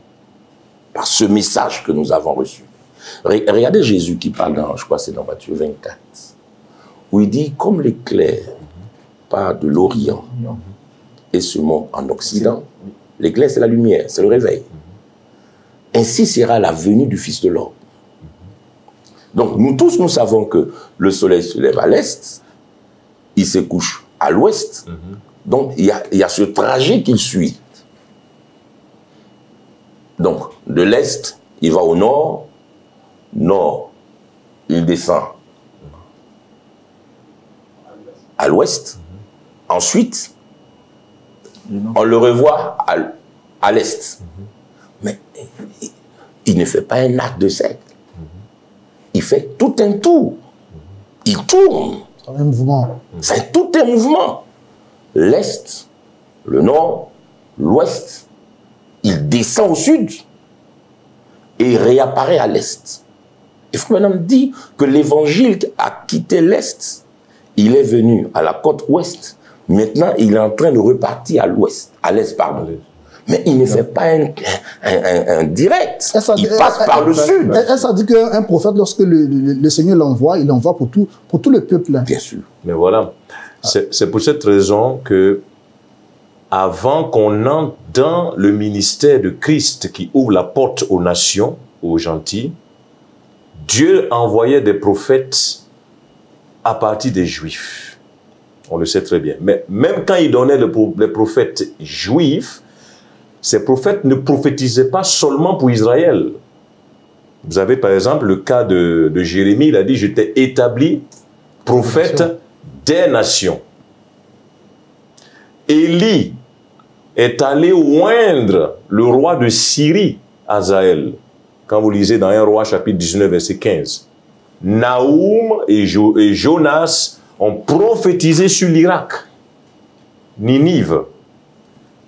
Par ce message que nous avons reçu. Regardez Jésus qui parle dans, je crois que c'est dans Matthieu 24, où il dit, comme l'éclair part de l'Orient et se monte en Occident, l'éclair c'est la lumière, c'est le réveil. Ainsi sera la venue du Fils de l'homme. Donc nous tous, nous savons que le soleil se lève à l'est, il se couche à l'ouest. Donc, il y a ce trajet qu'il suit. Donc, de l'est, il va au nord. Nord, il descend à l'ouest. Ensuite, on le revoit à l'est. Mais il ne fait pas un acte de cercle. Il fait tout un tour. Il tourne. C'est un mouvement. C'est tout un mouvement. L'Est, le Nord, l'ouest, il descend au sud et réapparaît à l'est. Et Frère Branham dit que l'évangile a quitté l'est, il est venu à la côte ouest, maintenant il est en train de repartir à l'ouest, à l'est, pardon. Mais il ne fait pas un direct, il passe par le sud. Ça dit qu'un prophète, lorsque le Seigneur l'envoie, il l'envoie pour tout le peuple. Bien sûr. Mais voilà, c'est pour cette raison que avant qu'on entre dans le ministère de Christ qui ouvre la porte aux nations, aux gentils, Dieu envoyait des prophètes à partir des Juifs. On le sait très bien. Mais même quand il donnait les prophètes juifs, ces prophètes ne prophétisaient pas seulement pour Israël. Vous avez par exemple le cas de Jérémie, il a dit « Je t'ai établi prophète des nations ». Élie est allé oindre le roi de Syrie, Hazaël. Quand vous lisez dans 1 Roi chapitre 19, verset 15. Naoum et Jonas ont prophétisé sur l'Irak, Ninive.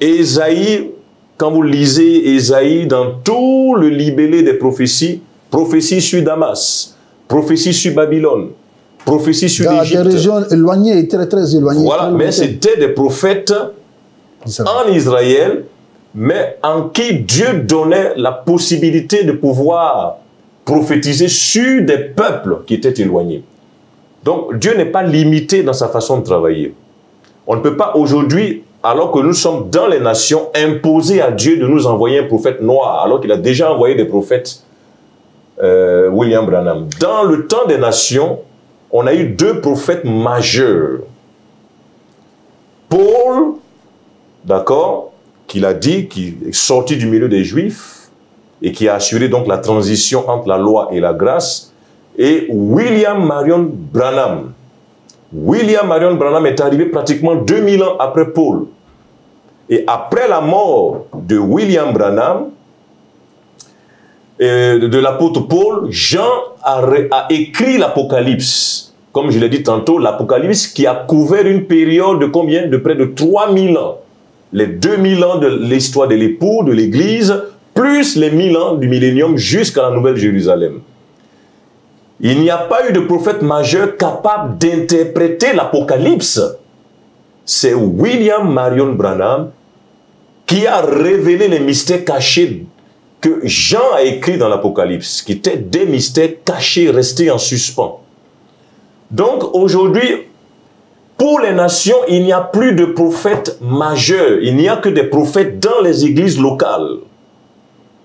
Ésaïe, quand vous lisez Ésaïe dans tout le libellé des prophéties, prophéties sur Damas, prophéties sur Babylone, prophéties sur l'Égypte. Des régions éloignées, très très éloignées. Voilà, mais c'était des prophètes en Israël, mais en qui Dieu donnait la possibilité de pouvoir prophétiser sur des peuples qui étaient éloignés. Donc Dieu n'est pas limité dans sa façon de travailler. On ne peut pas aujourd'hui, alors que nous sommes dans les nations, imposer à Dieu de nous envoyer un prophète noir, alors qu'il a déjà envoyé des prophètes William Branham. Dans le temps des nations, on a eu deux prophètes majeurs. Paul, d'accord, qu'il a dit, qui est sorti du milieu des Juifs et qui a assuré donc la transition entre la loi et la grâce, et William Marion Branham. William Marion Branham est arrivé pratiquement 2000 ans après Paul. Et après la mort de William Branham, de l'apôtre Paul, Jean a écrit l'Apocalypse. Comme je l'ai dit tantôt, l'Apocalypse qui a couvert une période de combien? De près de 3000 ans. Les 2000 ans de l'histoire de l'époux, de l'Église, plus les 1000 ans du millénium jusqu'à la Nouvelle Jérusalem. Il n'y a pas eu de prophète majeur capable d'interpréter l'Apocalypse. C'est William Marion Branham qui a révélé les mystères cachés que Jean a écrits dans l'Apocalypse, qui étaient des mystères cachés, restés en suspens. Donc aujourd'hui, pour les nations, il n'y a plus de prophètes majeurs. Il n'y a que des prophètes dans les églises locales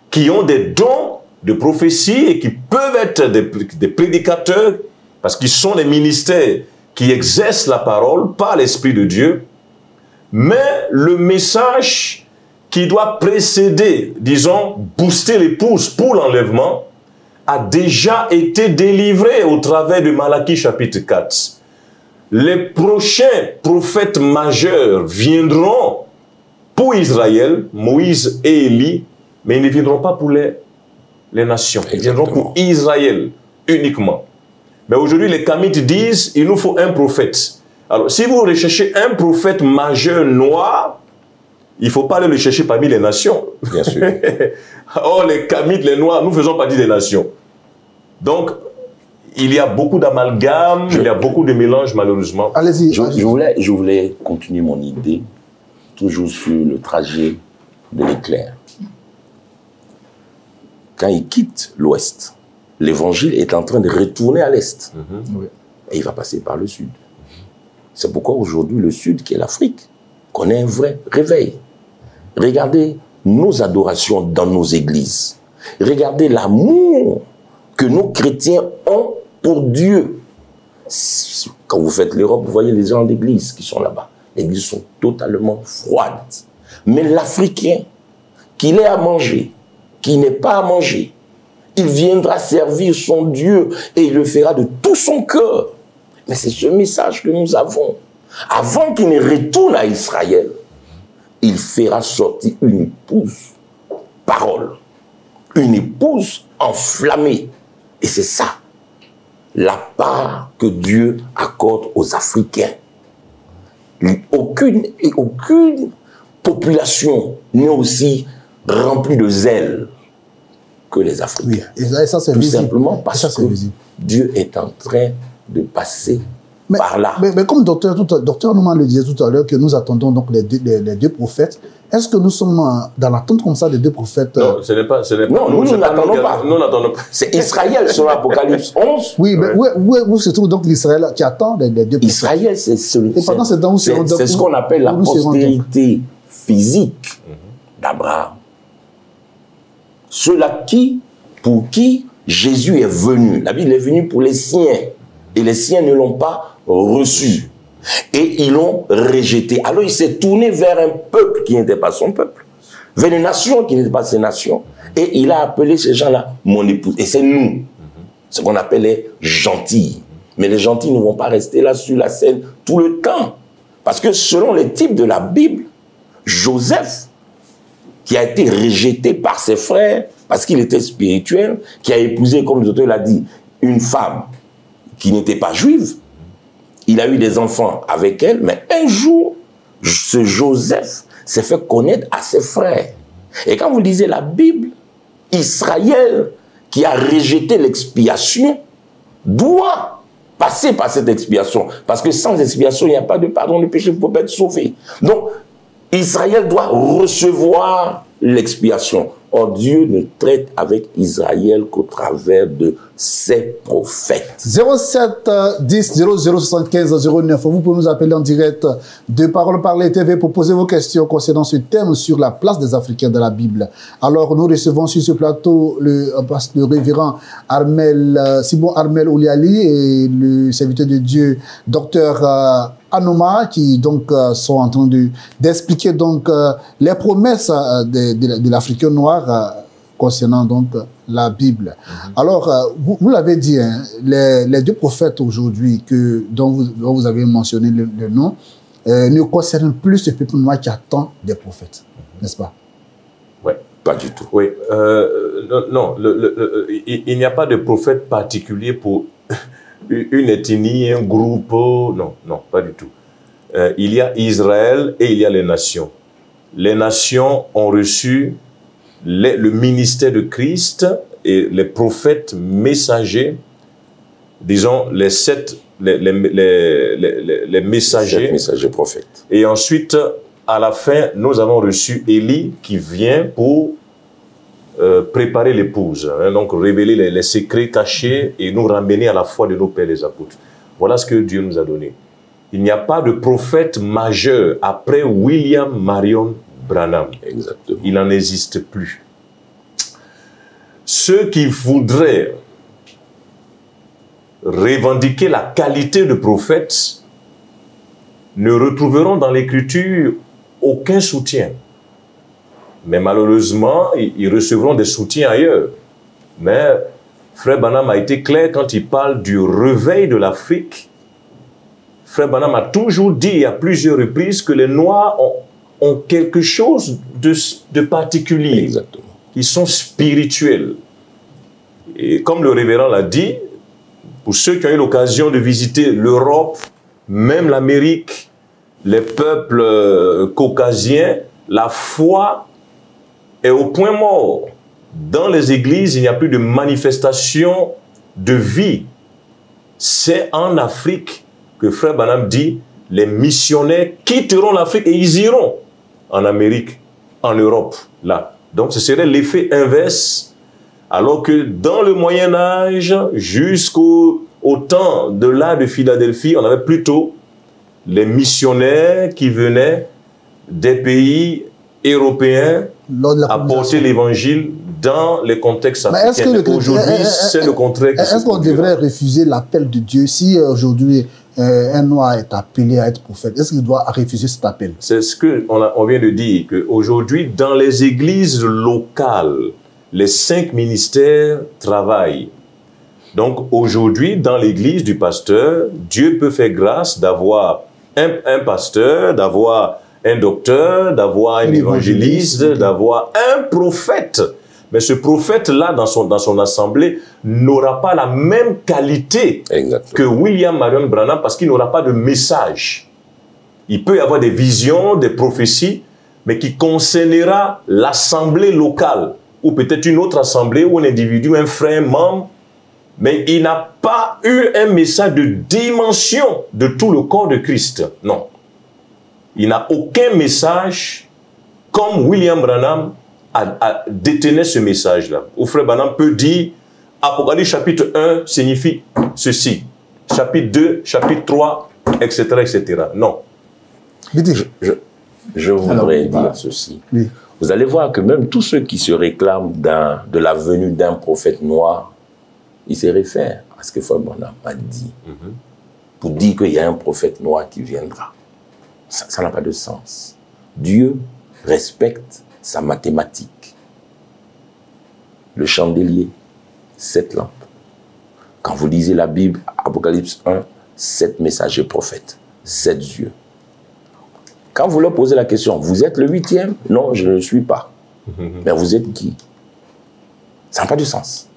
qui ont des dons de prophétie et qui peuvent être des prédicateurs parce qu'ils sont les ministères qui exercent la parole par l'Esprit de Dieu. Mais le message qui doit précéder, disons, booster les pouces pour l'enlèvement, a déjà été délivré au travers de Malachie chapitre 4. Les prochains prophètes majeurs viendront pour Israël, Moïse et Élie, mais ils ne viendront pas pour les nations. Ils viendront pour Israël uniquement. Mais aujourd'hui, les Kamites disent, il nous faut un prophète. Alors, si vous recherchez un prophète majeur noir, il ne faut pas aller le chercher parmi les nations. Bien sûr. Or, les Kamites, les noirs, nous faisons partie des nations. Donc, il y a beaucoup d'amalgames, il y a beaucoup de mélanges, malheureusement. Allez-y. Je voulais continuer mon idée, toujours sur le trajet de l'éclair. Quand il quitte l'ouest, l'évangile est en train de retourner à l'est. Oui. Et il va passer par le sud. C'est pourquoi aujourd'hui, le sud, qui est l'Afrique, connaît un vrai réveil. Regardez nos adorations dans nos églises. Regardez l'amour que nos chrétiens ont pour Dieu. Quand vous faites l'Europe, vous voyez les gens d'église qui sont là-bas. Les églises sont totalement froides. Mais l'Africain, qu'il ait à manger, qui n'est pas à manger, il viendra servir son Dieu et il le fera de tout son cœur. Mais c'est ce message que nous avons. Avant qu'il ne retourne à Israël, il fera sortir une épouse, parole, une épouse enflammée. Et c'est ça, la part que Dieu accorde aux Africains. Aucune population n'est aussi remplie de zèle que les Africains. Oui. Et ça c'est Tout visible. simplement parce que visible. Dieu est en train de passer par là. Mais comme docteur Nouman le disait tout à l'heure, que nous attendons donc les deux prophètes, est-ce que nous sommes dans l'attente comme ça des deux prophètes? Non, ce n'est pas. Non, nous n'attendons pas. Nous n'attendons pas. C'est Israël sur l'Apocalypse 11. Oui, mais où se trouve donc l'Israël qui attend les deux prophètes? Israël, c'est ce qu'on appelle la postérité physique d'Abraham. Ceux-là pour qui Jésus est venu. La Bible est venue pour les siens. Et les siens ne l'ont pas reçu. Et ils l'ont rejeté. Alors il s'est tourné vers un peuple qui n'était pas son peuple. Vers une nation qui n'était pas ses nations. Et il a appelé ces gens-là mon épouse. Et c'est nous. Ce qu'on appelle les gentils. Mais les gentils ne vont pas rester là sur la scène tout le temps. Parce que selon les types de la Bible, Joseph, qui a été rejeté par ses frères, parce qu'il était spirituel, qui a épousé, comme l'auteur l'a dit, une femme qui n'était pas juive, il a eu des enfants avec elle, mais un jour, ce Joseph s'est fait connaître à ses frères. Et quand vous lisez la Bible, Israël, qui a rejeté l'expiation, doit passer par cette expiation. Parce que sans expiation, il n'y a pas de pardon du péché, il ne peut pas être sauvé. Donc, Israël doit recevoir l'expiation. Or, Dieu ne traite avec Israël qu'au travers de ses prophètes. 07 10 00 75 09. Vous pouvez nous appeler en direct de Parole Parler TV pour poser vos questions concernant ce thème sur la place des Africains dans la Bible. Alors, nous recevons sur ce plateau le révérend Simon Armel Ouliali et le serviteur de Dieu, docteur Anouma, qui donc sont en train d'expliquer donc les promesses de l'Africain noir concernant donc la Bible. Alors, vous l'avez dit, hein, les deux prophètes aujourd'hui dont vous avez mentionné le nom ne concernent plus ce peuple noir qui attend des prophètes, n'est-ce pas? Oui, pas du tout. Oui, non, il n'y a pas de prophète particulier pour une ethnie, un groupe, non, pas du tout. Il y a Israël et il y a les nations. Les nations ont reçu le ministère de Christ et les prophètes messagers, disons les messagers. 7 messagers prophètes. Et ensuite, à la fin, nous avons reçu Élie qui vient pour préparer l'épouse, hein, donc révéler les secrets cachés et nous ramener à la foi de nos pères les apôtres. Voilà ce que Dieu nous a donné. Il n'y a pas de prophète majeur après William Marion Branham. Exactement. Il n'en existe plus. Ceux qui voudraient revendiquer la qualité de prophète ne retrouveront dans l'écriture aucun soutien. Mais malheureusement, ils recevront des soutiens ailleurs. Mais Frère Branham a été clair quand il parle du réveil de l'Afrique. Frère Branham a toujours dit à plusieurs reprises que les Noirs ont quelque chose de particulier. Exactement. Ils sont spirituels. Et comme le révérend l'a dit, pour ceux qui ont eu l'occasion de visiter l'Europe, même l'Amérique, les peuples caucasiens, la foi est au point mort. Dans les églises, il n'y a plus de manifestation de vie. C'est en Afrique que Frère Branham dit, les missionnaires quitteront l'Afrique et ils iront en Amérique, en Europe, là. Donc ce serait l'effet inverse, alors que dans le Moyen-Âge, jusqu'au temps de l'âge de Philadelphie, on avait plutôt les missionnaires qui venaient des pays européens apporter l'évangile dans les contextes africains. Aujourd'hui, c'est le contraire. Est-ce qu'on devrait refuser l'appel de Dieu si aujourd'hui un noir est appelé à être prophète? Est-ce qu'il doit refuser cet appel? C'est ce qu'on vient de dire, qu'aujourd'hui, dans les églises locales, les 5 ministères travaillent. Donc aujourd'hui, dans l'église du pasteur, Dieu peut faire grâce d'avoir un pasteur, d'avoir un docteur, d'avoir un évangéliste, d'avoir un prophète. Mais ce prophète-là, dans son assemblée, n'aura pas la même qualité que William Marion Branham parce qu'il n'aura pas de message. Il peut y avoir des visions, des prophéties, mais qui concernera l'assemblée locale, ou peut-être une autre assemblée, ou un individu, un frère, un membre, mais il n'a pas eu un message de dimension de tout le corps de Christ. Non. Il n'a aucun message comme William Branham a détenu ce message-là. Où frère Branham peut dire, Apocalypse chapitre 1 signifie ceci, chapitre 2, chapitre 3, etc., etc. Non. Je voudrais dire ceci. Oui. Vous allez voir que même tous ceux qui se réclament de la venue d'un prophète noir, ils se réfèrent à ce que Frère Branham a dit. Pour dire qu'il y a un prophète noir qui viendra. Ça n'a pas de sens. Dieu respecte sa mathématique. Le chandelier, 7 lampes. Quand vous lisez la Bible, Apocalypse 1, 7 messagers prophètes, 7 yeux. Quand vous leur posez la question, vous êtes le 8e? Non, je ne le suis pas. Mais vous êtes qui? Ça n'a pas de sens.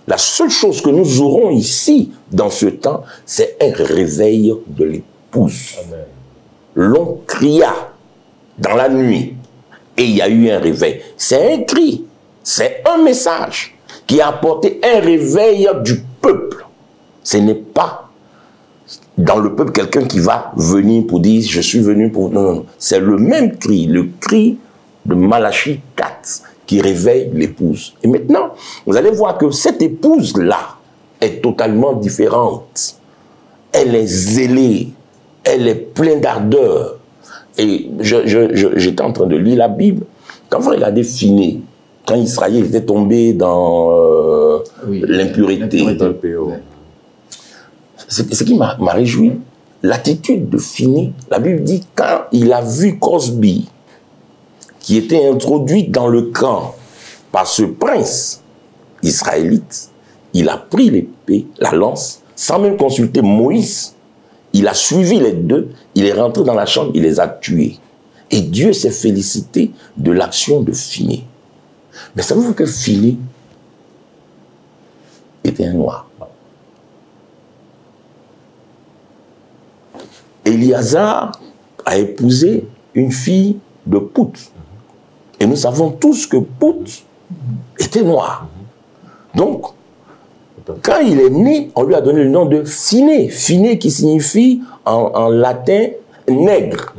La seule chose que nous aurons ici, dans ce temps, c'est un réveil de l'épouse. L'on cria dans la nuit et il y a eu un réveil. C'est un cri, c'est un message qui a apporté un réveil du peuple. Ce n'est pas dans le peuple quelqu'un qui va venir pour dire « je suis venu pour… » Non, non, non. C'est le même cri, le cri de Malachie 4 qui réveille l'épouse. Et maintenant, vous allez voir que cette épouse-là est totalement différente. Elle est zélée, elle est pleine d'ardeur. Et j'étais en train de lire la Bible. Quand vous regardez Finé, quand Israël était tombé dans l'impureté, ce qui m'a réjoui, l'attitude de Finé, la Bible dit, quand il a vu Cosby, qui était introduit dans le camp par ce prince israélite, il a pris l'épée, la lance, sans même consulter Moïse. Il a suivi les deux, il est rentré dans la chambre, il les a tués. Et Dieu s'est félicité de l'action de Finé. Mais savez-vous que Finé était un noir? Éliazar a épousé une fille de Pout. Et nous savons tous que Pout était noir. Donc, quand il est né, on lui a donné le nom de Finé. Finé qui signifie en latin nègre.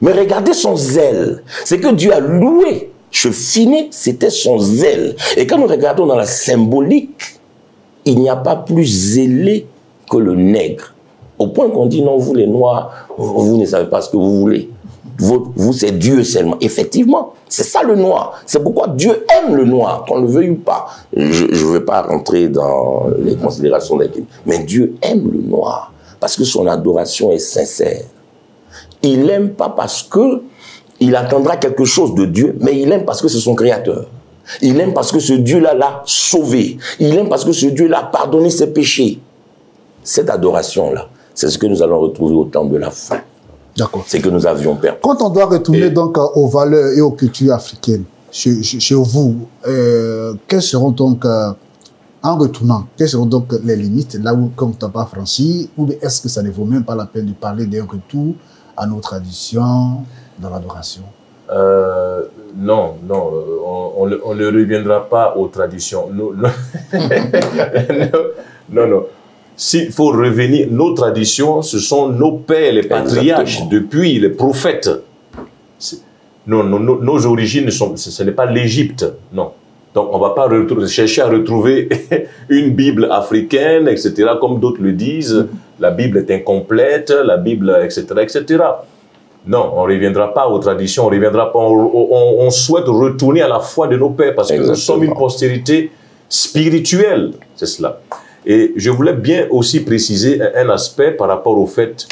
Mais regardez son zèle. C'est que Dieu a loué. Ce Finé, c'était son zèle. Et quand nous regardons dans la symbolique, il n'y a pas plus zélé que le nègre. Au point qu'on dit non, vous les noirs, vous ne savez pas ce que vous voulez. Vous, c'est Dieu seulement. Effectivement, c'est ça le noir. C'est pourquoi Dieu aime le noir, qu'on le veuille ou pas. Je ne vais pas rentrer dans les considérations d'équipe, mais Dieu aime le noir parce que son adoration est sincère. Il n'aime pas parce que il attendra quelque chose de Dieu, mais il aime parce que c'est son créateur. Il aime parce que ce Dieu-là l'a sauvé. Il aime parce que ce Dieu-là a pardonné ses péchés. Cette adoration-là, c'est ce que nous allons retrouver au temps de la fin. D'accord. C'est que nous avions perdu. Quand on doit retourner donc aux valeurs et aux cultures africaines, chez vous, quelles seront donc, en retournant, quelles seront donc les limites, là où, comme tu n'as pas franchi, ou est-ce que ça ne vaut même pas la peine de parler d'un retour à nos traditions dans l'adoration? Non, non, on ne reviendra pas aux traditions. Non, non. S'il faut revenir, nos traditions, ce sont nos pères, les patriarches, depuis les prophètes. Non, nos origines, ce n'est pas l'Égypte, non. Donc on ne va pas chercher à retrouver une Bible africaine, etc., comme d'autres le disent. La Bible est incomplète, la Bible, etc., etc. Non, on ne reviendra pas aux traditions, on reviendra pas. On souhaite retourner à la foi de nos pères parce que nous sommes une postérité spirituelle, c'est cela. Et je voulais bien aussi préciser un aspect par rapport au fait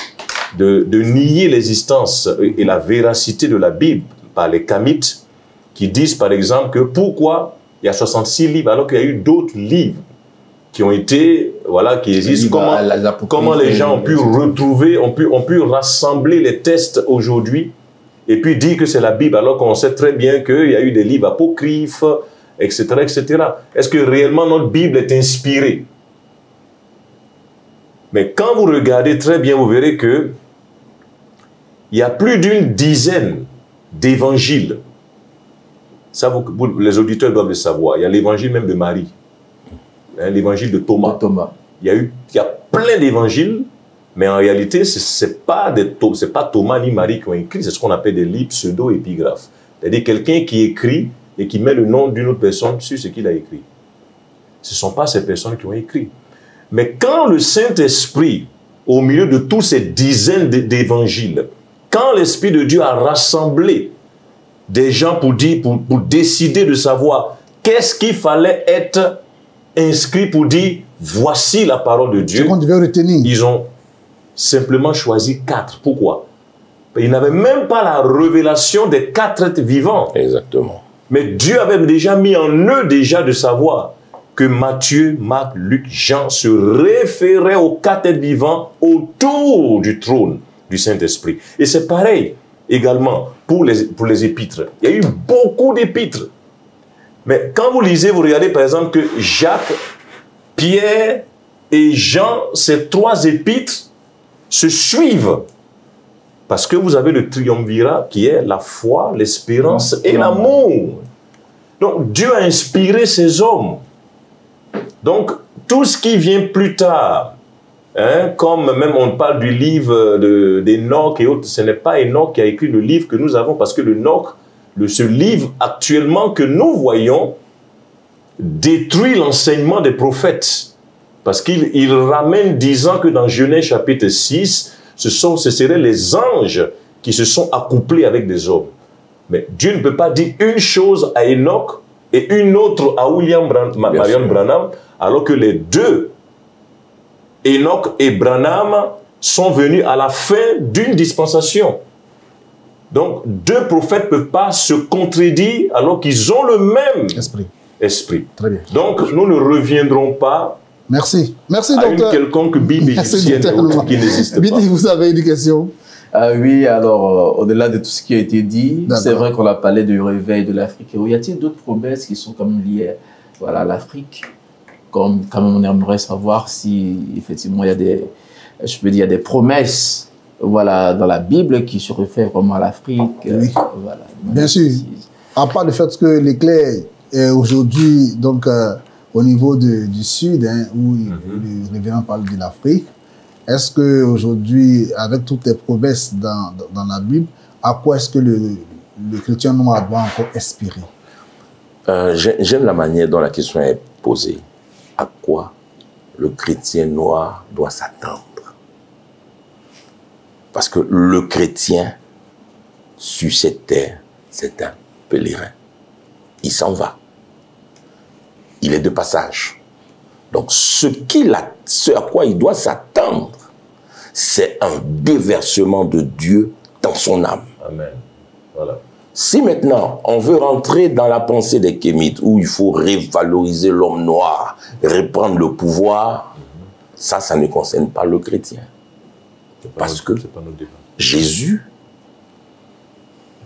de nier l'existence et la véracité de la Bible par les Kamites qui disent par exemple que pourquoi il y a 66 livres alors qu'il y a eu d'autres livres qui ont été, voilà, qui existent. Comment les gens ont pu retrouver, ont pu rassembler les textes aujourd'hui et puis dire que c'est la Bible alors qu'on sait très bien qu'il y a eu des livres apocryphes, etc., etc. Est-ce que réellement notre Bible est inspirée? Mais quand vous regardez très bien, vous verrez que il y a plus d'une dizaine d'évangiles. Ça, les auditeurs doivent le savoir. Il y a l'évangile même de Marie, hein, l'évangile de Thomas. Il y a plein d'évangiles, mais en réalité, c'est pas Thomas ni Marie qui ont écrit, c'est ce qu'on appelle des livres pseudo-épigraphes. C'est-à-dire quelqu'un qui écrit et qui met le nom d'une autre personne sur ce qu'il a écrit. Ce ne sont pas ces personnes qui ont écrit. Mais quand le Saint-Esprit, au milieu de toutes ces dizaines d'évangiles, quand l'Esprit de Dieu a rassemblé des gens pour décider de savoir qu'est-ce qu'il fallait être inscrit pour dire voici la parole de Dieu, qu'on devait retenir. Ils ont simplement choisi 4. Pourquoi? Ils n'avaient même pas la révélation des 4 êtres vivants. Exactement. Mais Dieu avait déjà mis en eux de savoir que Matthieu, Marc, Luc, Jean se référaient aux 4 êtres vivants autour du trône du Saint-Esprit. Et c'est pareil également pour les épîtres. Il y a eu beaucoup d'épîtres. Mais quand vous lisez, vous regardez par exemple que Jacques, Pierre et Jean, ces 3 épîtres, se suivent. Parce que vous avez le triumvirat qui est la foi, l'espérance et l'amour. Donc Dieu a inspiré ces hommes. Donc tout ce qui vient plus tard, hein, comme même on parle du livre d'Enoch et autres, ce n'est pas Enoch qui a écrit le livre que nous avons, parce que ce livre actuellement que nous voyons détruit l'enseignement des prophètes. Parce qu'il ramène disant que dans Genèse chapitre 6, ce seraient les anges qui se sont accouplés avec des hommes. Mais Dieu ne peut pas dire une chose à Enoch et une autre à Marion Branham, alors que les deux, Enoch et Branham, sont venus à la fin d'une dispensation. Donc, 2 prophètes ne peuvent pas se contredire alors qu'ils ont le même esprit. Très bien. Donc, nous ne reviendrons pas Merci, à une quelconque Bible égyptienne qui n'existe pas. Vous avez une question? Oui, alors, au-delà de tout ce qui a été dit, c'est vrai qu'on a parlé du réveil de l'Afrique. Y a-t-il d'autres promesses qui sont quand même liées à l'Afrique? Comme quand même on aimerait savoir si, effectivement, il y a des promesses dans la Bible qui se réfèrent vraiment à l'Afrique. Oui. Bien sûr. À part le fait que l'éclair est aujourd'hui, donc, au niveau du Sud, hein, où le révérend parle de l'Afrique, est-ce qu'aujourd'hui, avec toutes les promesses dans la Bible, à quoi est-ce que le chrétien noir doit encore aspirer? J'aime la manière dont la question est posée. À quoi le chrétien noir doit s'attendre? Parce que le chrétien, sur cette terre, c'est un pèlerin. Il s'en va. Il est de passage. Donc, ce à quoi il doit s'attendre, c'est un déversement de Dieu dans son âme. Amen. Voilà. Si maintenant, on veut rentrer dans la pensée des Kémites, où il faut révaloriser l'homme noir, reprendre le pouvoir, ça ne concerne pas le chrétien. Parce que Jésus,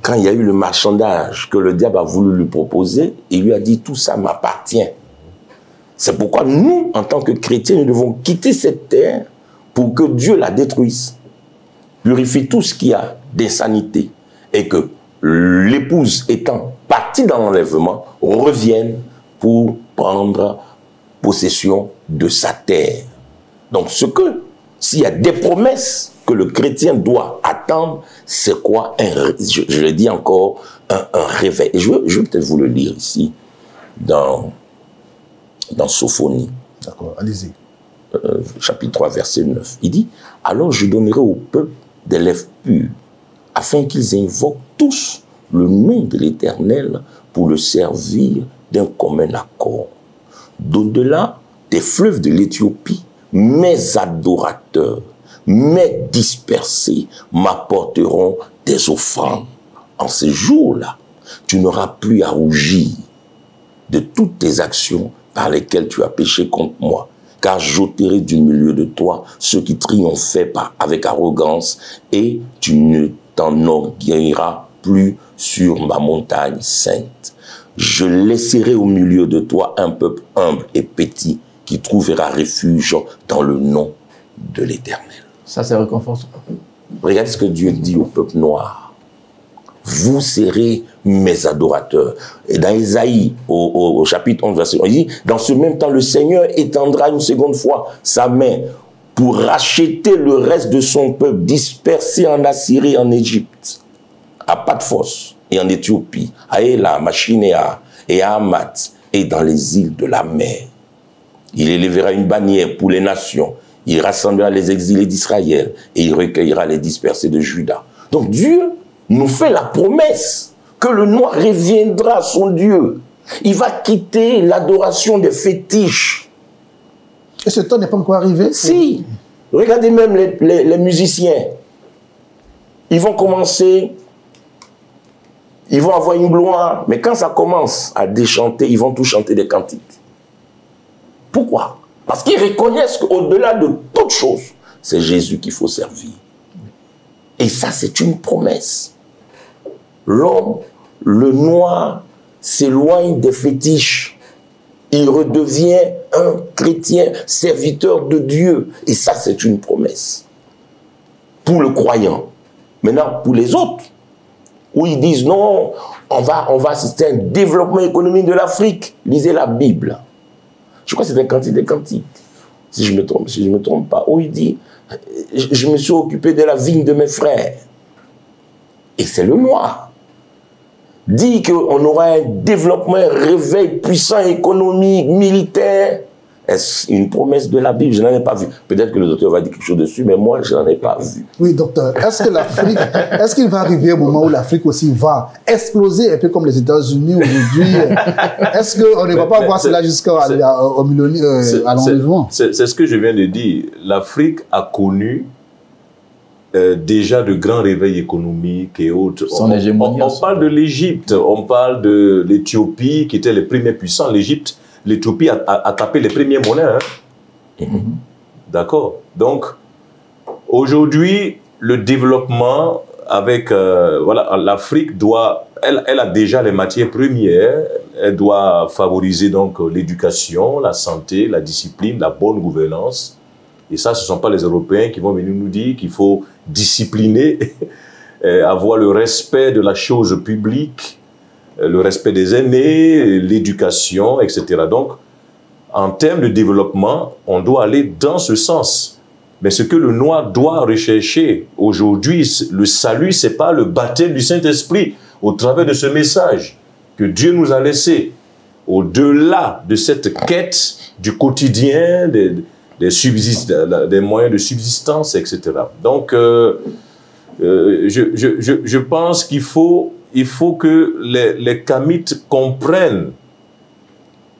quand il y a eu le marchandage que le diable a voulu lui proposer, il lui a dit « tout ça m'appartient ». C'est pourquoi nous, en tant que chrétiens, nous devons quitter cette terre pour que Dieu la détruise, purifie tout ce qu'il y a d'insanité et que l'épouse étant partie dans l'enlèvement revienne pour prendre possession de sa terre. Donc s'il y a des promesses que le chrétien doit attendre, c'est quoi? Je le dis encore, un réveil. Et je vais peut-être vous le lire ici, dans Sophonie. D'accord, allez-y. Chapitre 3, verset 9. Il dit, « Alors je donnerai au peuple des lèvres pures, afin qu'ils invoquent tous le nom de l'Éternel pour le servir d'un commun accord. D'au-delà des fleuves de l'Éthiopie, mes adorateurs, mes dispersés m'apporteront des offrandes. En ces jours-là, tu n'auras plus à rougir de toutes tes actions par lesquelles tu as péché contre moi, car j'ôterai du milieu de toi ceux qui triomphaient avec arrogance, et tu ne t'enorgueilliras plus sur ma montagne sainte. Je laisserai au milieu de toi un peuple humble et petit qui trouvera refuge dans le nom de l'Éternel. » Ça, c'est réconfortant. Regardez ce que Dieu dit au peuple noir. vous serez mes adorateurs. Et dans Ésaïe, au chapitre 11, verset 1, il dit, dans ce même temps, le Seigneur étendra une seconde fois sa main pour racheter le reste de son peuple dispersé en Assyrie, en Égypte, à Paphos et en Éthiopie, à Élam, à Shinéa et à Hamath, et dans les îles de la mer. Il élèvera une bannière pour les nations, il rassemblera les exilés d'Israël et il recueillera les dispersés de Juda. Donc Dieu nous fait la promesse que le noir reviendra à son Dieu. Il va quitter l'adoration des fétiches. Et ce temps n'est pas encore arrivé? Si. Regardez même les musiciens. Ils vont commencer, ils vont avoir une gloire, mais quand ça commence à déchanter, ils vont tous chanter des cantiques. Pourquoi? Parce qu'ils reconnaissent qu'au-delà de toute chose, c'est Jésus qu'il faut servir. Et ça, c'est une promesse. L'homme, le noir, s'éloigne des fétiches. Il redevient un chrétien, serviteur de Dieu. Et ça, c'est une promesse. Pour le croyant. Maintenant, pour les autres, où ils disent non, on va assister à un développement économique de l'Afrique. Lisez la Bible. Je crois que c'est un cantique des cantiques. Si je ne me trompe pas. Où il dit, je me suis occupé de la vigne de mes frères. Et c'est le noir. Dit qu'on aura un développement, un réveil puissant, économique, militaire. Est-ce une promesse de la Bible? Je n'en ai pas vu. Peut-être que le docteur va dire quelque chose dessus, mais moi, je n'en ai pas vu. Oui, docteur. Est-ce que l'Afrique, est-ce qu'il va arriver un moment où l'Afrique aussi va exploser, un peu comme les États-Unis aujourd'hui? Est-ce qu'on ne va pas voir cela jusqu'au l'enlèvement? C'est ce que je viens de dire. L'Afrique a connu déjà de grands réveils économiques et autres. On parle de l'Égypte, on parle de l'Éthiopie, qui étaient les premiers puissants. L'Éthiopie a tapé les premières monnaies. Hein? D'accord. Donc, aujourd'hui, le développement avec... voilà, l'Afrique doit... Elle a déjà les matières premières. Elle doit favoriser donc l'éducation, la santé, la discipline, la bonne gouvernance. Et ça, ce ne sont pas les Européens qui vont venir nous dire qu'il faut discipliner, avoir le respect de la chose publique, le respect des aînés, l'éducation, etc. Donc, en termes de développement, on doit aller dans ce sens. Mais ce que le noir doit rechercher aujourd'hui, le salut, ce n'est pas le baptême du Saint-Esprit au travers de ce message que Dieu nous a laissé. Au-delà de cette quête du quotidien, des moyens de subsistance, etc. Donc, je pense qu'il faut que les Kamites comprennent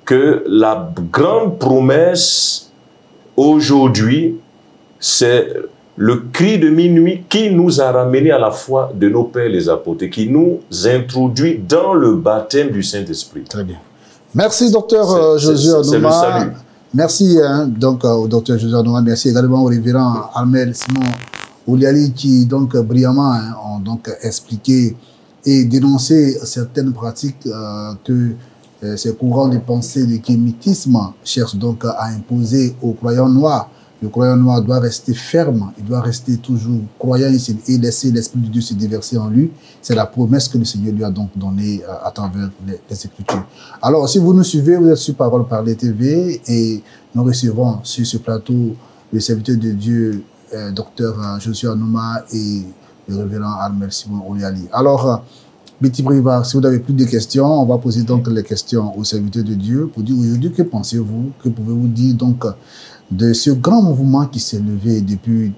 que la grande promesse aujourd'hui, c'est le cri de minuit qui nous a ramenés à la foi de nos pères les apôtres et qui nous introduit dans le baptême du Saint-Esprit. Très bien. Merci, docteur Josué Anouma. C'est le salut. Merci donc au docteur Josué Anouma. Merci également au révérend Armel Simon Ouliali qui donc brillamment ont donc expliqué et dénoncé certaines pratiques que ces courants de pensée du kémitisme cherchent donc à imposer aux croyants noirs. Le croyant noir doit rester ferme, il doit rester toujours croyant et laisser l'Esprit de Dieu se déverser en lui. C'est la promesse que le Seigneur lui a donc donnée à travers les Écritures. Alors, si vous nous suivez, vous êtes sur Parole Parler TV et nous recevons sur ce plateau le serviteur de Dieu, docteur Josué Anouma et le révérend Armel Simon Ouliali. Alors, Betty Brivard, si vous n'avez plus de questions, on va poser donc les questions au serviteur de Dieu pour dire aujourd'hui, que pensez-vous, que pouvez-vous dire donc de ce grand mouvement qui s'est levé depuis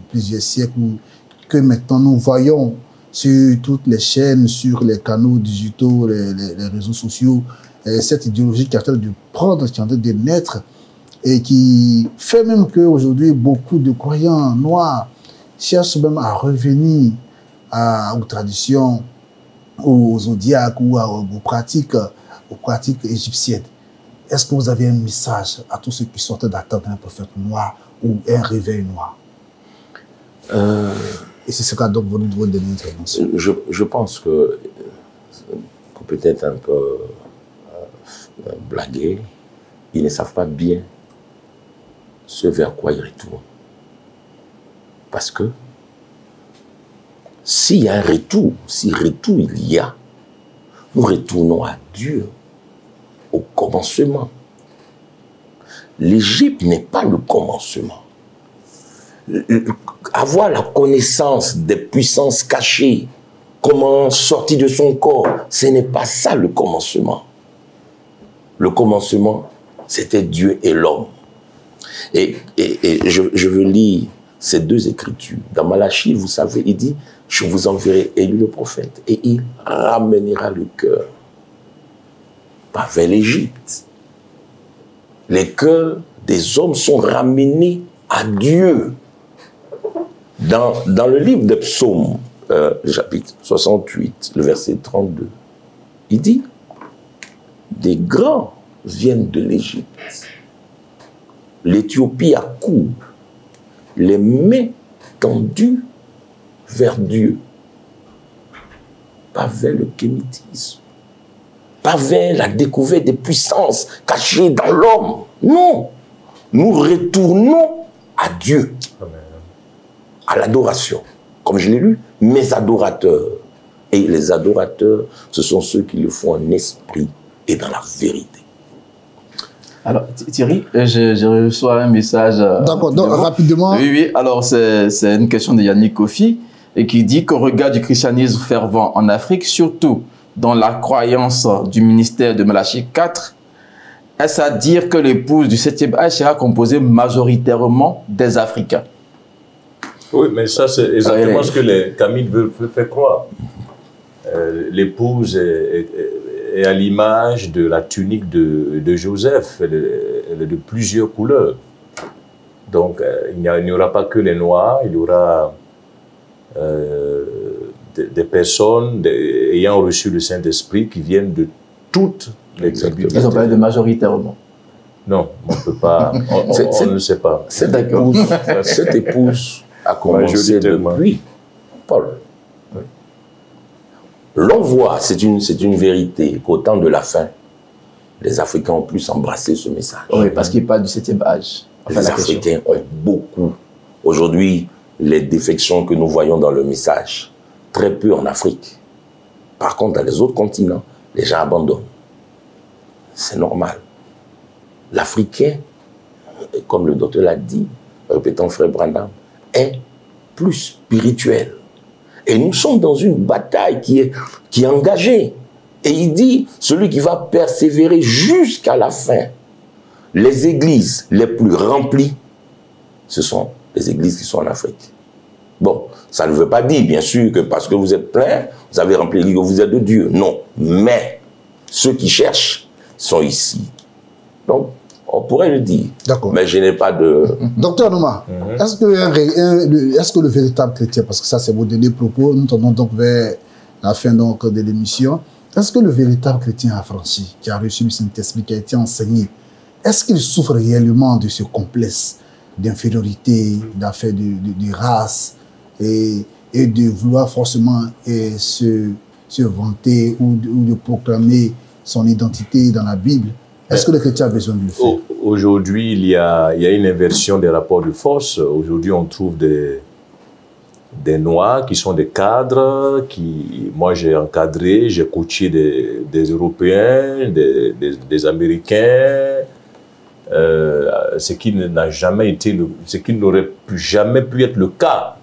plusieurs siècles, que maintenant nous voyons sur toutes les chaînes, sur les canaux digitaux, les réseaux sociaux, cette idéologie qui est en train de prendre, qui est en train de naître, et qui fait même qu'aujourd'hui, beaucoup de croyants noirs cherchent même à revenir aux traditions, aux zodiaques ou aux pratiques égyptiennes. Est-ce que vous avez un message à tous ceux qui sortent d'attendre un prophète noir ou un réveil noir? Et c'est ce qu'a donc voulu vous donner une intervention. Je pense que pour peut-être un peu blaguer, ils ne savent pas bien ce vers quoi ils retournent. Parce que s'il y a un retour, si retour il y a, nous retournons à Dieu au commencement. L'Égypte n'est pas le commencement. Avoir la connaissance des puissances cachées, comment sortir de son corps, ce n'est pas ça le commencement. Le commencement, c'était Dieu et l'homme. Et je veux lire ces deux écritures. Dans Malachie, vous savez, il dit, je vous enverrai Élie le prophète, et il ramènera le cœur, pas vers l'Égypte. Les cœurs des hommes sont ramenés à Dieu. Dans le livre des Psaumes, le chapitre 68, le verset 32, il dit, des grands viennent de l'Égypte. L'Éthiopie accourt, les mains tendues vers Dieu, pas vers le kémitisme, pas vers la découverte des puissances cachées dans l'homme. Non, nous retournons à Dieu, à l'adoration. Comme je l'ai lu, mes adorateurs. Et les adorateurs, ce sont ceux qui le font en esprit et dans la vérité. Alors, Thierry, je reçois un message. D'accord, donc rapidement. Oui, alors c'est une question de Yannick Kofi, et qui dit qu'au regard du christianisme fervent en Afrique, surtout dans la croyance du ministère de Malachie 4, est-ce à dire que l'épouse du 7e âge sera composée majoritairement des Africains? Oui, mais ça, c'est exactement ce que les Kamites veulent faire croire. L'épouse est à l'image de la tunique de Joseph. Elle est de plusieurs couleurs. Donc, il n'y aura pas que les Noirs, il y aura des personnes ayant reçu le Saint-Esprit qui viennent de toutes les tribus. Ils ont parlé de majoritairement. Non, on ne peut pas, on ne sait pas. Cette épouse a commencé depuis Paul. Oui. L'on voit, c'est une vérité, qu'au temps de la fin, les Africains ont plus embrassé ce message. Oui, parce qu'il parle du 7e âge. Enfin, les Africains ont beaucoup. Aujourd'hui, les défections que nous voyons dans le message, très peu en Afrique. Par contre, dans les autres continents, les gens abandonnent. C'est normal. L'Africain, comme le docteur l'a dit, répétant frère Branham, est plus spirituel. Et nous sommes dans une bataille qui est engagée. Et il dit, celui qui va persévérer jusqu'à la fin, les églises les plus remplies, ce sont les églises qui sont en Afrique. Bon, ça ne veut pas dire, bien sûr, que parce que vous êtes plein, vous avez rempli l'église, que vous êtes de Dieu. Non. Mais ceux qui cherchent sont ici. Donc, on pourrait le dire. D'accord. Mais je n'ai pas de... Docteur Nouma, est-ce que le véritable chrétien, parce que ça c'est vos derniers propos, nous tendons donc vers la fin donc, de l'émission, est-ce que le véritable chrétien affranchi, qui a reçu le Saint-Esprit, qui a été enseigné, est-ce qu'il souffre réellement de ce complexe d'infériorité, d'affaires de race, et de vouloir forcément se vanter ou de proclamer son identité dans la Bible? Est-ce que le chrétien a besoin de le faire? Aujourd'hui, il y a une inversion des rapports de force. Aujourd'hui, on trouve des Noirs qui sont des cadres. Moi, j'ai encadré, j'ai coaché des Européens, des Américains. Ce qui n'a jamais été, ce qui n'aurait jamais pu être le cas.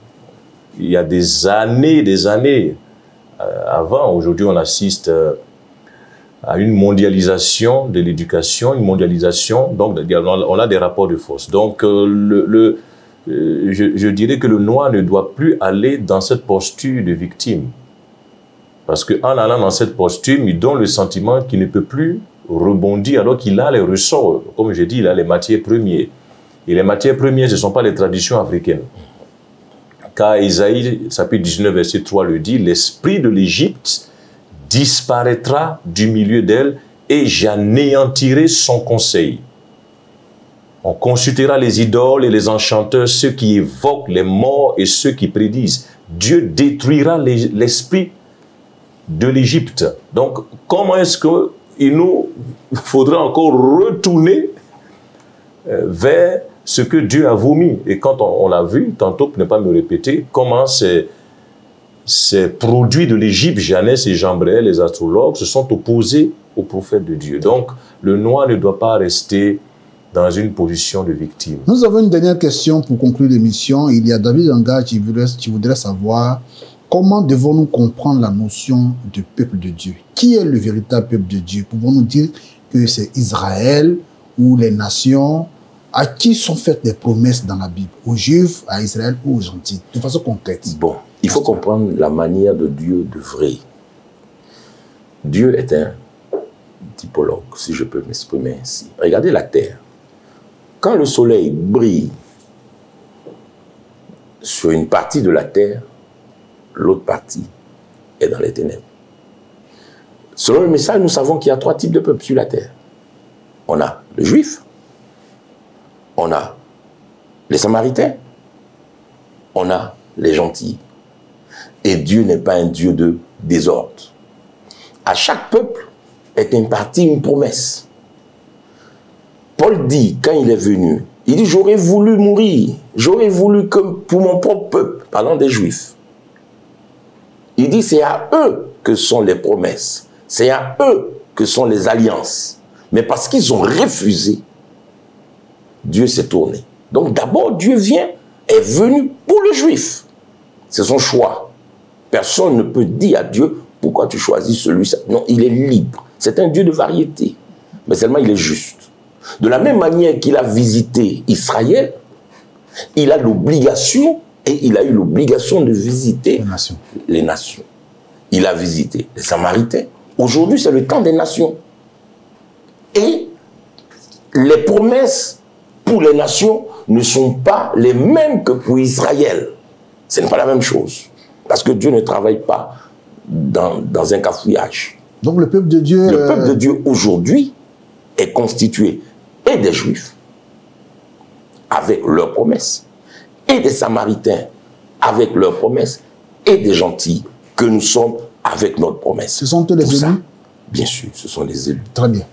Il y a des années avant. Aujourd'hui, on assiste à une mondialisation de l'éducation, une mondialisation, donc on a des rapports de force. Donc je dirais que le Noir ne doit plus aller dans cette posture de victime. Parce qu'en allant dans cette posture, il donne le sentiment qu'il ne peut plus rebondir alors qu'il a les ressorts. Comme je dis, il a les matières premières. Et les matières premières, ce ne sont pas les traditions africaines. Car Isaïe, chapitre 19, verset 3 le dit, l'esprit de l'Égypte disparaîtra du milieu d'elle et j'anéantirai son conseil. On consultera les idoles et les enchanteurs, ceux qui évoquent les morts et ceux qui prédisent. Dieu détruira l'esprit de l'Égypte. Donc, comment est-ce qu'il nous faudra encore retourner vers ce que Dieu a vomi? Et quand on l'a vu, tantôt, pour ne pas me répéter, comment ces produits de l'Égypte, Janès et Jambréel, les astrologues, se sont opposés aux prophètes de Dieu. Donc, le noir ne doit pas rester dans une position de victime. Nous avons une dernière question pour conclure l'émission. Il y a David Anga qui voudrait savoir comment devons-nous comprendre la notion de peuple de Dieu? Qui est le véritable peuple de Dieu? Pouvons-nous dire que c'est Israël ou les nations? À qui sont faites les promesses dans la Bible? Aux Juifs, à Israël ou aux gentils? De façon concrète. Bon, il faut comprendre la manière de Dieu de vrai. Dieu est un typologue, si je peux m'exprimer ainsi. Regardez la terre. Quand le soleil brille sur une partie de la terre, l'autre partie est dans les ténèbres. Selon le message, nous savons qu'il y a 3 types de peuples sur la terre. On a le juif, on a les samaritains, on a les gentils. Et Dieu n'est pas un Dieu de désordre. À chaque peuple est impartie une promesse. Paul dit, quand il est venu, il dit, j'aurais voulu mourir, j'aurais voulu que pour mon propre peuple, parlant des Juifs. Il dit, c'est à eux que sont les promesses, c'est à eux que sont les alliances. Mais parce qu'ils ont refusé, Dieu s'est tourné. Donc d'abord, Dieu est venu pour le Juif. C'est son choix. Personne ne peut dire à Dieu, pourquoi tu choisis celui-là? Non, il est libre. C'est un Dieu de variété. Mais seulement il est juste. De la même manière qu'il a visité Israël, il a l'obligation, et il a eu l'obligation de visiter les nations. Il a visité les Samaritains. Aujourd'hui, c'est le temps des nations. Et les promesses pour les nations ne sont pas les mêmes que pour Israël. Ce n'est pas la même chose. Parce que Dieu ne travaille pas dans un cafouillage. Donc le peuple de Dieu... Le peuple de Dieu aujourd'hui est constitué et des Juifs avec leurs promesses, et des Samaritains avec leurs promesses, et des gentils que nous sommes avec notre promesse. Ce sont eux les élus? Bien sûr, ce sont les élus. Très bien.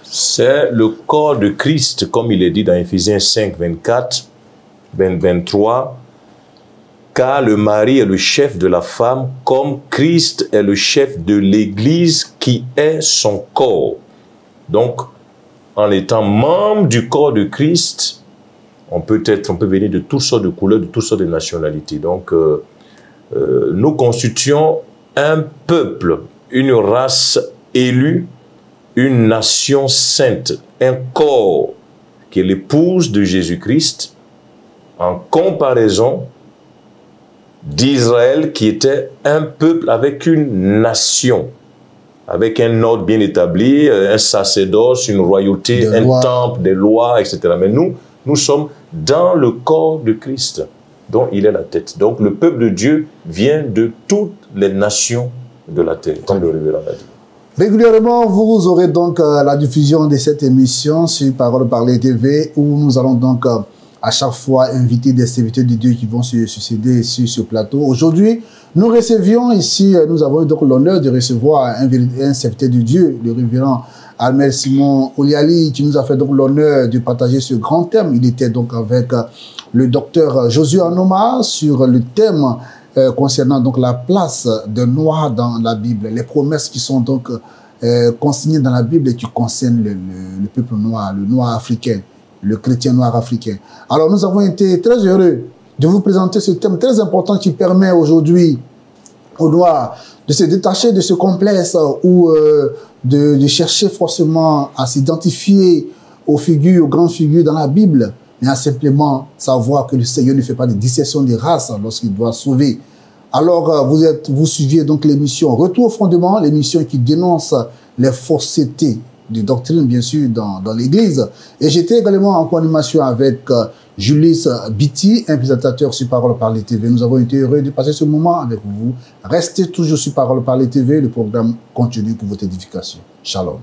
C'est le corps de Christ, comme il est dit dans Éphésiens 5, 24, 23, car le mari est le chef de la femme, comme Christ est le chef de l'Église qui est son corps. Donc, en étant membre du corps de Christ, on peut venir de toutes sortes de couleurs, de toutes sortes de nationalités. Donc, nous constituons un peuple, une race élue, une nation sainte, un corps qui est l'épouse de Jésus-Christ, en comparaison d'Israël qui était un peuple avec une nation, avec un ordre bien établi, un sacerdoce, une royauté, un temple, des lois, etc. Mais nous sommes dans le corps de Christ, dont il est la tête. Donc le peuple de Dieu vient de toutes les nations de la terre, comme le révérend l'a dit. Régulièrement, vous aurez donc la diffusion de cette émission sur Parole Parler TV, où nous allons donc à chaque fois inviter des serviteurs de Dieu qui vont se succéder sur ce plateau. Aujourd'hui, nous recevions ici, nous avons donc l'honneur de recevoir un serviteur de Dieu, le révérend Armel Simon Oliali, qui nous a fait donc l'honneur de partager ce grand thème. Il était donc avec le docteur Josué Anoma sur le thème concernant donc la place des Noirs dans la Bible, les promesses qui sont donc consignées dans la Bible et qui concernent le peuple noir, le noir africain, le chrétien noir africain. Alors nous avons été très heureux de vous présenter ce thème très important qui permet aujourd'hui aux Noirs de se détacher de ce complexe ou de chercher forcément à s'identifier aux figures, aux grandes figures dans la Bible, mais à simplement savoir que le Seigneur ne fait pas de distinction des races lorsqu'il doit sauver. Alors, vous suiviez donc l'émission Retour au fondement, l'émission qui dénonce les faussetés de doctrine, bien sûr, dans l'Église. Et j'étais également en co-animation avec Julius Biti, un présentateur sur Parole Parler TV. Nous avons été heureux de passer ce moment avec vous. Restez toujours sur Parole Parler TV, le programme continue pour votre édification. Shalom.